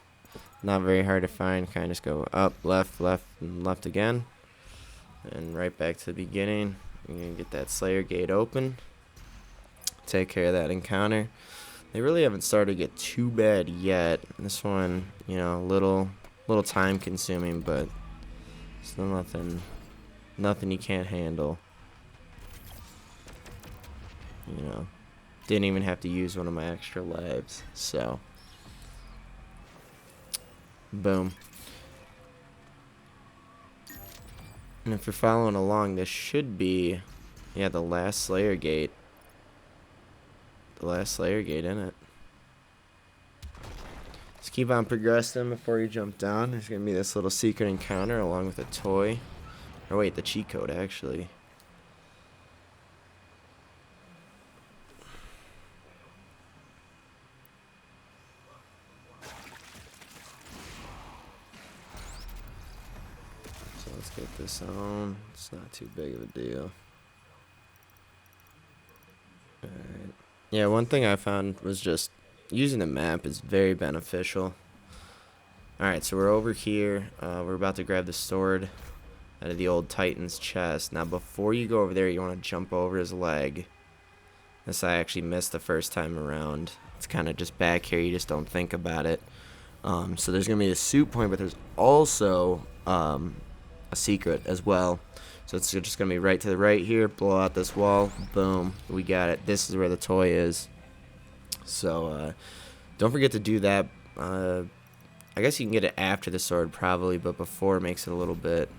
Not very hard to find. Kind of just go up, left, left, and left again. And right back to the beginning. You're going to get that Slayer gate open. Take care of that encounter. They really haven't started to get too bad yet. This one, you know, a little time consuming, but still nothing you can't handle. You know, didn't even have to use one of my extra lives, so boom. And if you're following along, this should be, yeah, the last Slayer gate. The last Slayer gate in it. Just keep on progressing before you jump down. There's going to be this little secret encounter along with a toy. Or wait, the cheat code, actually. So let's get this on. It's not too big of a deal. Alright. Yeah, one thing I found was just using the map is very beneficial. Alright, so we're over here. We're about to grab the sword out of the old Titan's chest. Now, before you go over there, you want to jump over his leg. This I actually missed the first time around. It's kind of just back here. You just don't think about it. So there's going to be a suit point, but there's also a secret as well. So it's just going to be right to the right here. Blow out this wall. Boom. We got it. This is where the toy is. So don't forget to do that. I guess you can get it after the sword probably, but before makes it a little bit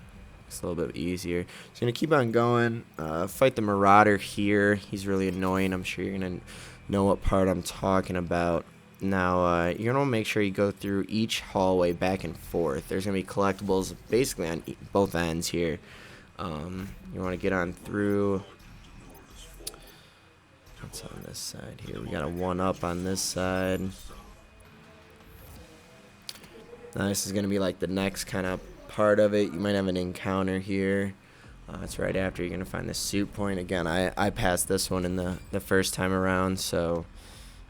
easier. So going to keep on going. Fight the Marauder here. He's really annoying. I'm sure you're going to know what part I'm talking about. Now, you're going to make sure you go through each hallway back and forth. There's going to be collectibles basically on both ends here. You want to get on through. What's on this side here? We got a 1-up on this side. Now this is going to be like the next kind of part of it. You might have an encounter here. It's right after you're going to find the suit point. Again, I passed this one in the first time around, so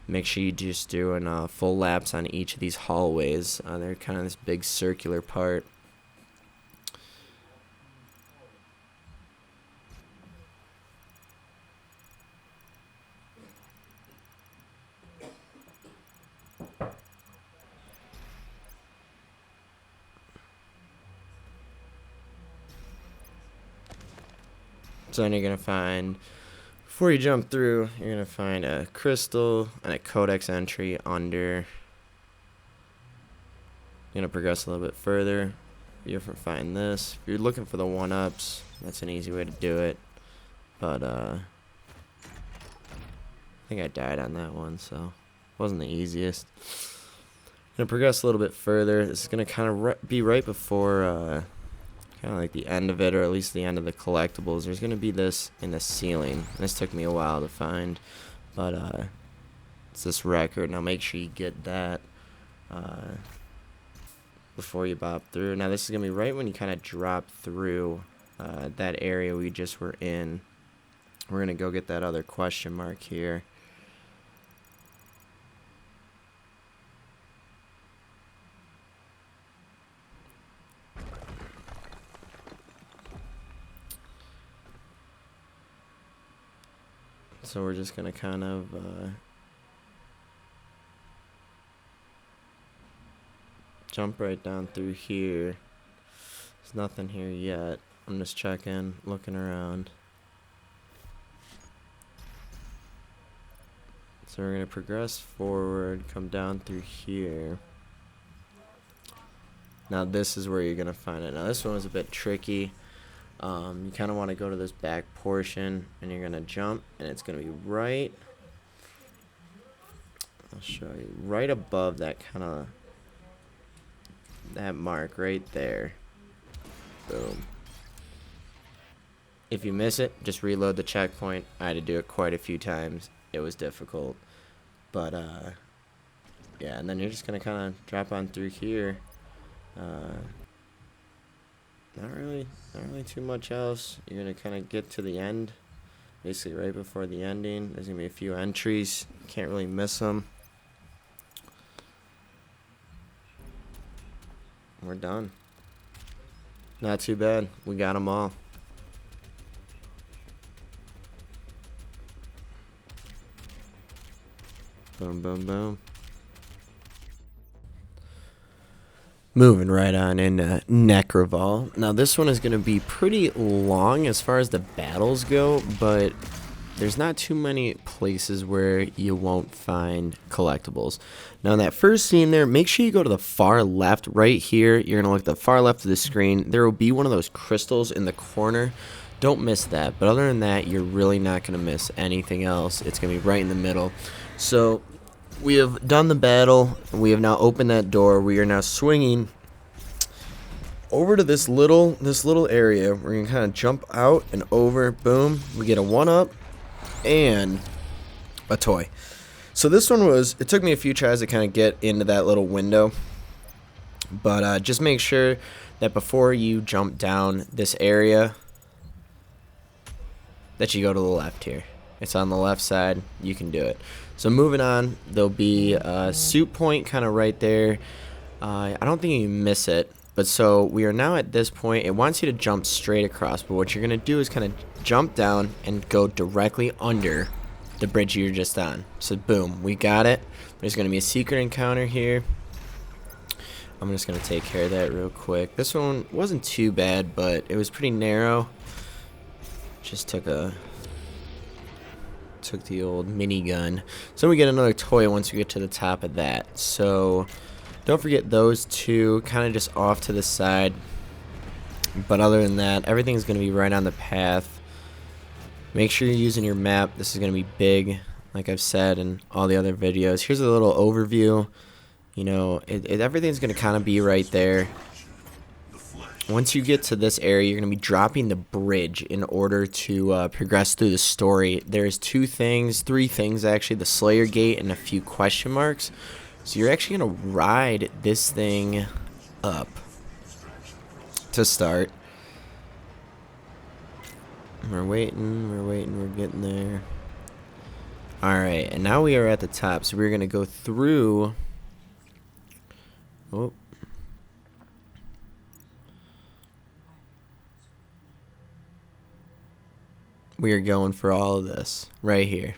make sure you just doing full laps on each of these hallways. They're kind of this big circular part. So then you're going to find, before you jump through, you're going to find a crystal and a codex entry under. You're going to progress a little bit further. You'll find this. If you're looking for the 1-ups, that's an easy way to do it. But I think I died on that one, so it wasn't the easiest. Going to progress a little bit further. This is going to kind of be right before kind of like the end of it, or at least the end of the collectibles. There's going to be this in the ceiling. This took me a while to find, but it's this record. Now make sure you get that before you bop through. Now this is going to be right when you kind of drop through that area we just were in. We're going to go get that other question mark here. So we're just going to kind of jump right down through here. There's nothing here yet. I'm just checking, looking around. So we're going to progress forward, come down through here. Now this is where you're gonna find it. Now this one was a bit tricky. You kind of want to go to this back portion, and you're gonna jump, and it's gonna be right. I'll show you right above that that mark right there. Boom. If you miss it, just reload the checkpoint. I had to do it quite a few times. It was difficult, but yeah. And then you're just gonna kind of drop on through here. Not really too much else. You're gonna kind of get to the end, basically right before the ending. There's gonna be a few entries. Can't really miss them. We're done. Not too bad. We got them all. Boom, boom, boom. Moving right on into Necroval. Now this one is going to be pretty long as far as the battles go, but there's not too many places where you won't find collectibles. Now in that first scene there, make sure you go to the far left right here. You're going to look at the far left of the screen. There will be one of those crystals in the corner. Don't miss that. But other than that, you're really not going to miss anything else. It's going to be right in the middle. So we have done the battle. We have now opened that door. We are now swinging over to this little area. We're going to kind of jump out and over. Boom. We get a 1-up and a toy. So this one it took me a few tries to kind of get into that little window. But just make sure that before you jump down this area that you go to the left here. It's on the left side. You can do it. So moving on, there'll be a suit point kind of right there. I don't think you miss it. But so we are now at this point. It wants you to jump straight across. But what you're going to do is kind of jump down and go directly under the bridge you're just on. So boom, we got it. There's going to be a secret encounter here. I'm just going to take care of that real quick. This one wasn't too bad, but it was pretty narrow. Just took the old minigun. So we get another toy once we get to the top of that. So don't forget those two kind of just off to the side. But other than that, everything's going to be right on the path. Make sure you're using your map. This is going to be big, like I've said in all the other videos. Here's a little overview. You know, everything's going to kind of be right there. Once you get to this area, you're going to be dropping the bridge in order to progress through the story. There's three things actually, the Slayer Gate and a few question marks. So you're actually going to ride this thing up to start. We're waiting, we're getting there. Alright, and now we are at the top. So we're going to go through... Oh. We are going for all of this right here.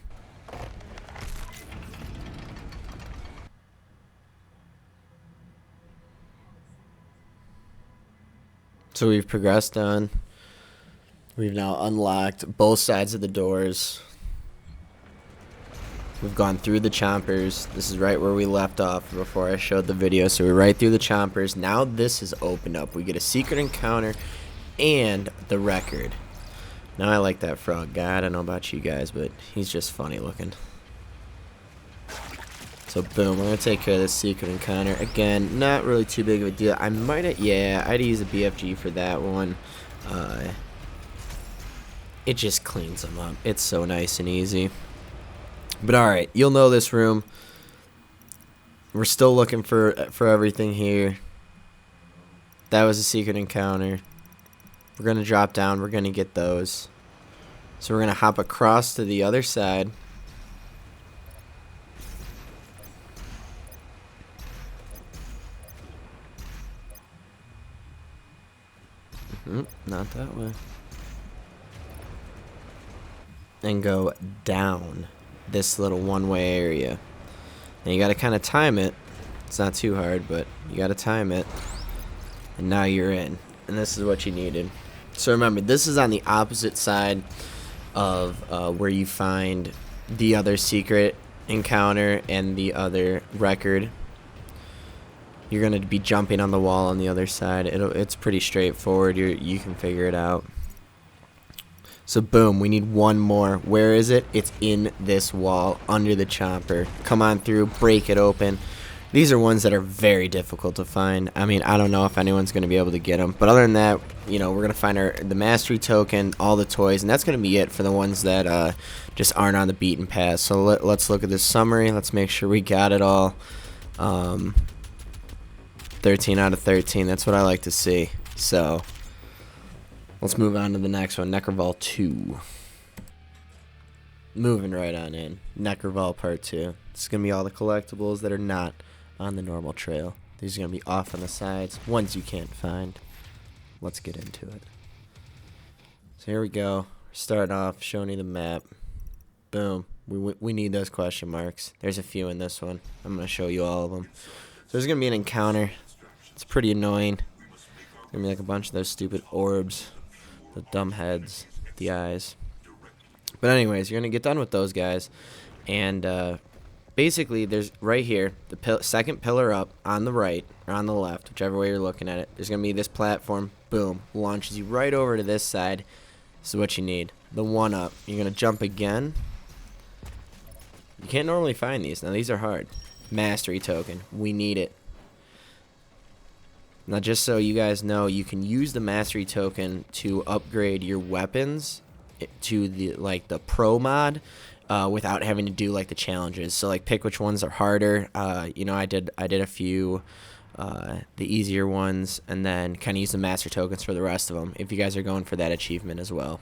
So we've progressed on. We've now unlocked both sides of the doors. We've gone through the chompers. This is right where we left off before I showed the video. So we're right through the chompers. Now this is opened up. We get a secret encounter and the record. Now I like that frog guy. I don't know about you guys, but he's just funny looking. So boom, we're going to take care of this secret encounter. Again, not really too big of a deal. I might have, yeah, I'd use a BFG for that one. It just cleans them up. It's so nice and easy. But alright, you'll know this room. We're still looking for everything here. That was a secret encounter. We're going to drop down. We're going to get those. So we're going to hop across to the other side. Not that way. And go down this little one-way area. And you got to kind of time it. It's not too hard, but you got to time it. And now you're in. And this is what you needed. So remember, this is on the opposite side of where you find the other secret encounter and the other record. You're going to be jumping on the wall on the other side. It's pretty straightforward. You can figure it out. So boom, we need one more. Where is it? It's in this wall under the chopper. Come on through, break it open. These are ones that are very difficult to find. I mean, I don't know if anyone's going to be able to get them. But other than that, you know, we're going to find the mastery token, all the toys, and that's going to be it for the ones that just aren't on the beaten path. So let's look at this summary. Let's make sure we got it all. 13 out of 13. That's what I like to see. So let's move on to the next one, Necroval 2. Moving right on in. Necroval Part 2. This is going to be all the collectibles that are not on the normal trail. These are going to be off on the sides, ones you can't find. Let's get into it. So here we go. Starting off, showing you the map. Boom. We need those question marks. There's a few in this one. I'm going to show you all of them. So there's going to be an encounter. It's pretty annoying. There's going to be like a bunch of those stupid orbs. The dumb heads. The eyes. But anyways, you're going to get done with those guys. And basically, there's right here, the second pillar up on the right, or on the left, whichever way you're looking at it. There's going to be this platform. Boom. Launches you right over to this side. This is what you need. The one up. You're going to jump again. You can't normally find these. Now, these are hard. Mastery token. We need it. Now, just so you guys know, you can use the mastery token to upgrade your weapons to the pro mod without having to do like the challenges. So like pick which ones are harder. You know, I did a few the easier ones, and then kind of use the master tokens for the rest of them if you guys are going for that achievement as well.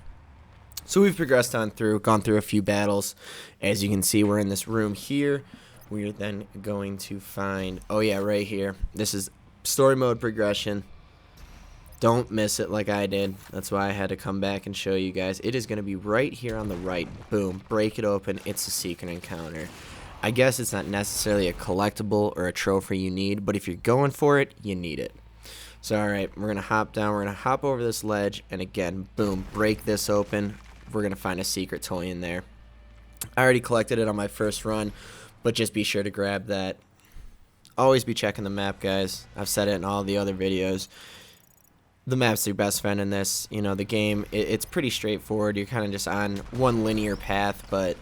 So we've progressed on through, gone through a few battles. As you can see, we're in this room here. We're then going to find, oh yeah, right here. This is story mode progression. Don't miss it like I did. That's why I had to come back and show you guys. It is going to be right here on the right. Boom. Break it open. It's a secret encounter. I guess it's not necessarily a collectible or a trophy you need, but if you're going for it, you need it. So, alright, we're going to hop down. We're going to hop over this ledge, and again, boom, break this open. We're going to find a secret toy in there. I already collected it on my first run, but just be sure to grab that. Always be checking the map, guys. I've said it in all the other videos. The map's your best friend in this. You know, the game, it's pretty straightforward. You're kind of just on one linear path, but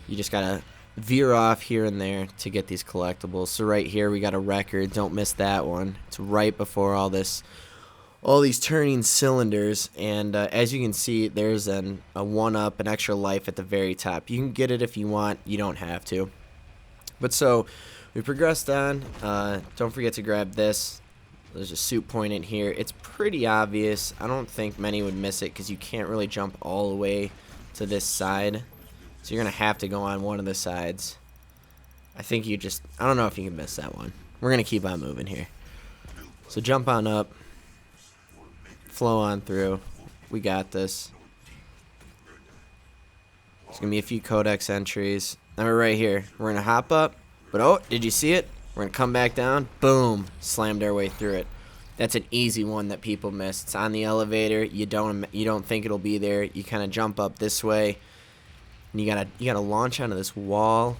you just got to veer off here and there to get these collectibles. So right here, we got a record. Don't miss that one. It's right before all these turning cylinders, and as you can see, there's a 1-up, an extra life at the very top. You can get it if you want. You don't have to. But so we progressed on. Don't forget to grab this. There's a suit point in here. It's pretty obvious. I don't think many would miss it because you can't really jump all the way to this side. So you're going to have to go on one of the sides. I think I don't know if you can miss that one. We're going to keep on moving here. So jump on up. Flow on through. We got this. There's going to be a few codex entries. Now we're right here. We're going to hop up. But oh, did you see it? We're going to come back down. Boom. Slammed our way through it. That's an easy one that people miss. It's on the elevator. You don't think it'll be there. You kind of jump up this way. And you gotta launch onto this wall.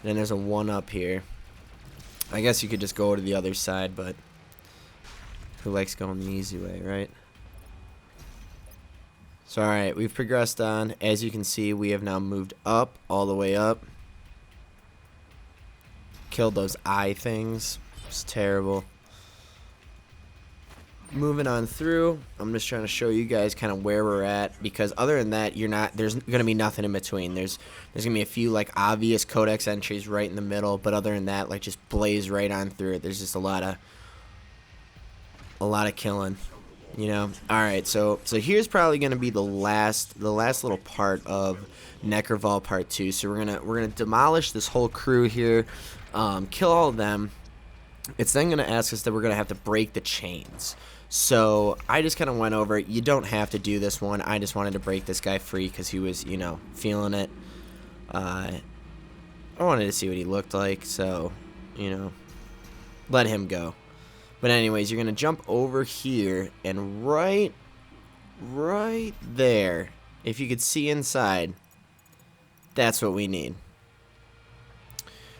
And then there's a 1-up here. I guess you could just go to the other side, but who likes going the easy way, right? So alright, we've progressed on. As you can see, we have now moved up, all the way up. Killed those eye things. It's terrible. Moving on through, I'm just trying to show you guys kind of where we're at, because other than that, there's gonna be nothing in between. There's gonna be a few like obvious codex entries right in the middle, but other than that, like just blaze right on through it. There's just a lot of killing, you know. All right, so here's probably gonna be the last little part of Necroval Part 2. So we're gonna demolish this whole crew here, kill all of them. It's then gonna ask us that we're gonna have to break the chains. So I just kind of went over it. You don't have to do this one. I just wanted to break this guy free because he was, you know, feeling it. I wanted to see what he looked like, so, you know, let him go. But anyways, you're going to jump over here, and right there, if you could see inside, that's what we need.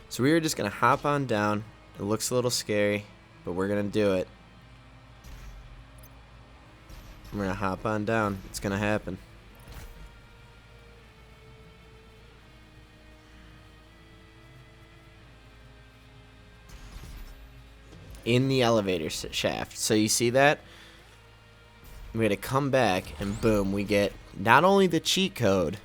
So we are just going to hop on down. It looks a little scary. but we're going to do it. We're going to hop on down. It's going to happen. In the elevator shaft. So you see that? We're going to come back, and boom, we get not only the cheat code,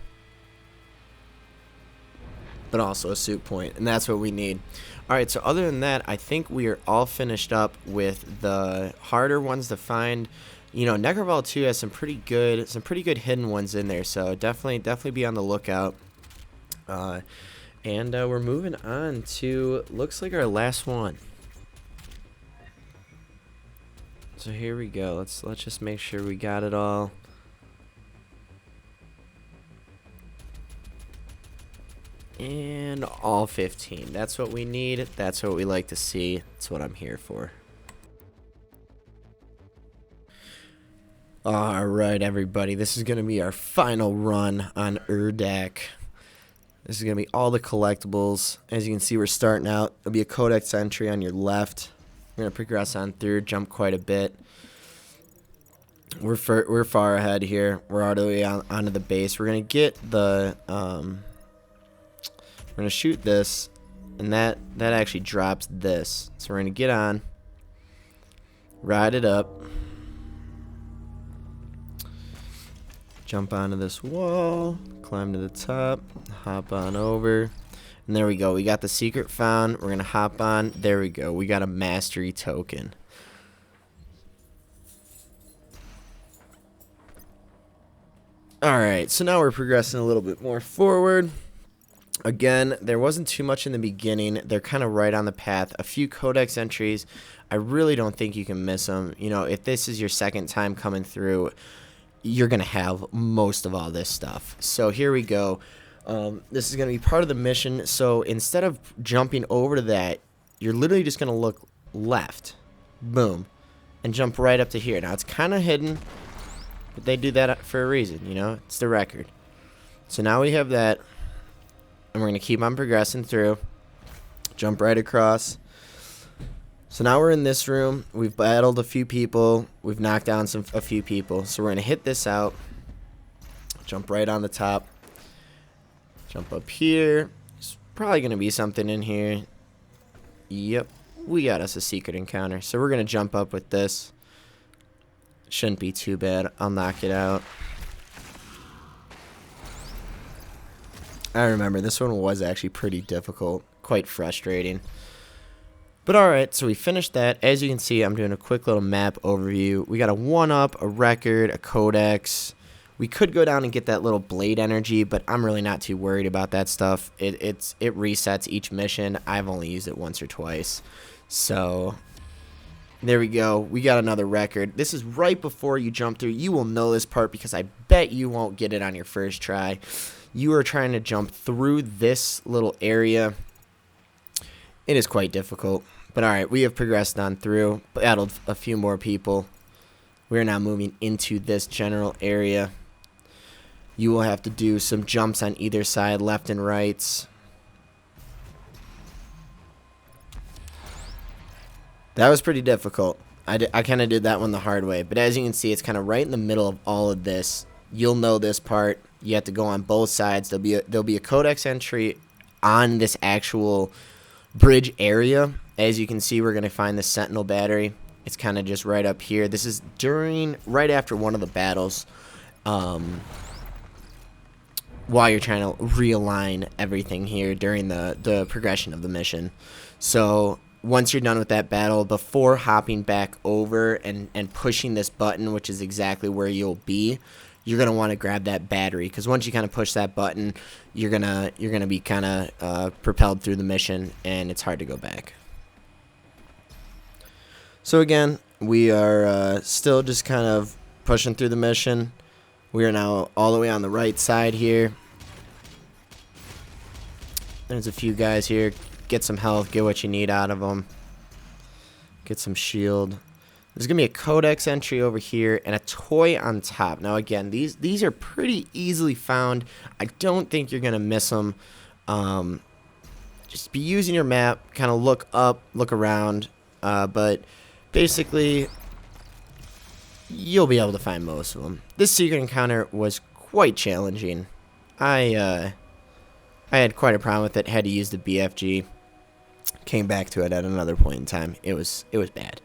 but also a suit point, and that's what we need. Alright, so other than that, I think we are all finished up with the harder ones to find. You know, Necroval 2 has some pretty good hidden ones in there, so definitely be on the lookout. And we're moving on to, looks like our last one. So here we go. Let's just make sure we got it all. And all 15. That's what we need. That's what we like to see. That's what I'm here for. Alright, everybody. This is going to be our final run on Urdak. This is going to be all the collectibles. As you can see, we're starting out. There'll be a codex entry on your left. We're going to progress on through, jump quite a bit. We're far ahead here. We're all the way onto the base. We're going to get the... we're going to shoot this, and that actually drops this. So we're going to get on, ride it up, jump onto this wall, climb to the top, hop on over. And there we go. We got the secret found. We're going to hop on. There we go. We got a mastery token. Alright, so now we're progressing a little bit more forward. Again, there wasn't too much in the beginning. They're kind of right on the path. A few codex entries. I really don't think you can miss them. You know, if this is your second time coming through, you're going to have most of all this stuff. So here we go. This is going to be part of the mission, so instead of jumping over to that, you're literally just going to look left, boom, and jump right up to here. Now, it's kind of hidden, but they do that for a reason, you know? It's the record. So now we have that, and we're going to keep on progressing through, jump right across. So now we're in this room. We've battled a few people. We've knocked down a few people. So we're going to hit this out, jump right on the top. Jump up here. There's probably going to be something in here. Yep. We got us a secret encounter. So we're going to jump up with this. Shouldn't be too bad. I'll knock it out. I remember this one was actually pretty difficult. Quite frustrating. But alright, so we finished that. As you can see, I'm doing a quick little map overview. We got a 1-up, a record, a codex. We could go down and get that little blade energy, but I'm really not too worried about that stuff. It resets each mission. I've only used it once or twice. So, there we go. We got another record. This is right before you jump through. You will know this part because I bet you won't get it on your first try. You are trying to jump through this little area. It is quite difficult. But alright, we have progressed on through. Battled a few more people. We are now moving into this general area. You will have to do some jumps on either side, left and right. That was pretty difficult. I kind of did that one the hard way. But as you can see, it's kind of right in the middle of all of this. You'll know this part. You have to go on both sides. There'll be a codex entry on this actual bridge area. As you can see, we're going to find the Sentinel battery. It's kind of just right up here. This is right after one of the battles. While you're trying to realign everything here during the progression of the mission. So once you're done with that battle, before hopping back over and pushing this button, which is exactly where you'll be, you're gonna want to grab that battery, because once you kind of push that button, you're gonna be kind of propelled through the mission, and it's hard to go back. So again, we are still just kind of pushing through the mission. We are now all the way on the right side here. There's a few guys here. Get some health. Get what you need out of them. Get some shield. There's going to be a codex entry over here and a toy on top. Now, again, these are pretty easily found. I don't think you're going to miss them. Just be using your map. Kind of look up, look around. but basically you'll be able to find most of them. This secret encounter was quite challenging. I had quite a problem with it. Had to use the BFG. Came back to it at another point in time. It was bad.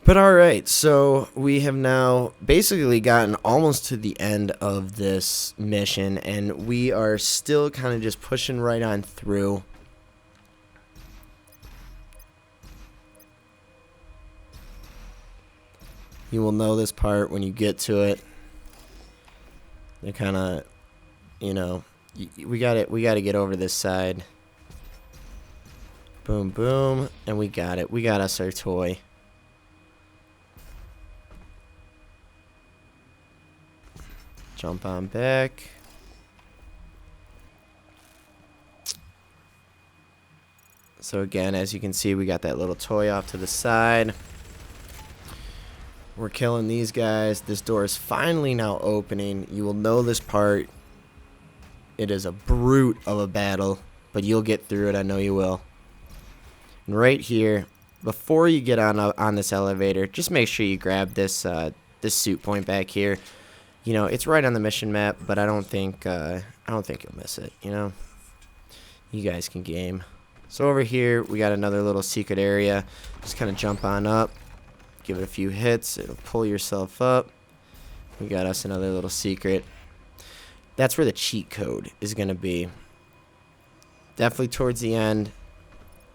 But alright, so we have now basically gotten almost to the end of this mission, and we are still kind of just pushing right on through. You will know this part when you get to it. They're kind of, you know, we got to get over this side. Boom, boom, and we got it. We got us our toy. Jump on back. So again, as you can see, we got that little toy off to the side. We're killing these guys. This door is finally now opening. You will know this part. It is a brute of a battle, but you'll get through it. I know you will. And right here, before you get on this elevator, just make sure you grab this this suit point back here. You know, it's right on the mission map, but I don't think you'll miss it. You know, you guys can game. So over here, we got another little secret area. Just kind of jump on up, give it a few hits. It'll pull yourself up. We got us another little secret. That's where the cheat code is going to be. Definitely towards the end.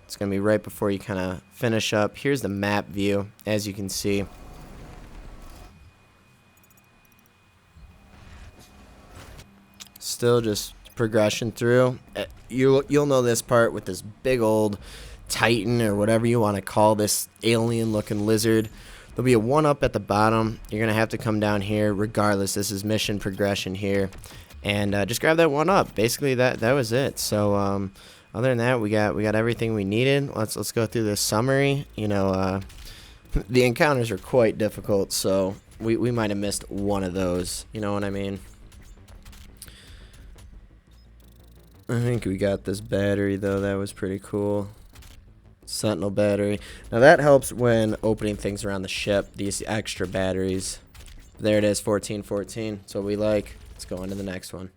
It's going to be right before you kind of finish up. Here's the map view, as you can see. Still just progression through. You'll know this part with this big old Titan or whatever you want to call this alien-looking lizard. There'll be a 1-up at the bottom. You're going to have to come down here regardless. This is mission progression here. And just grab that 1-up. Basically, that was it. So, other than that, we got everything we needed. Let's go through this summary. You know, the encounters are quite difficult, so we might have missed one of those. You know what I mean? I think we got this battery, though. That was pretty cool. Sentinel battery. Now, that helps when opening things around the ship, these extra batteries. There it is, 1414. That's what we like. Let's go on to the next one.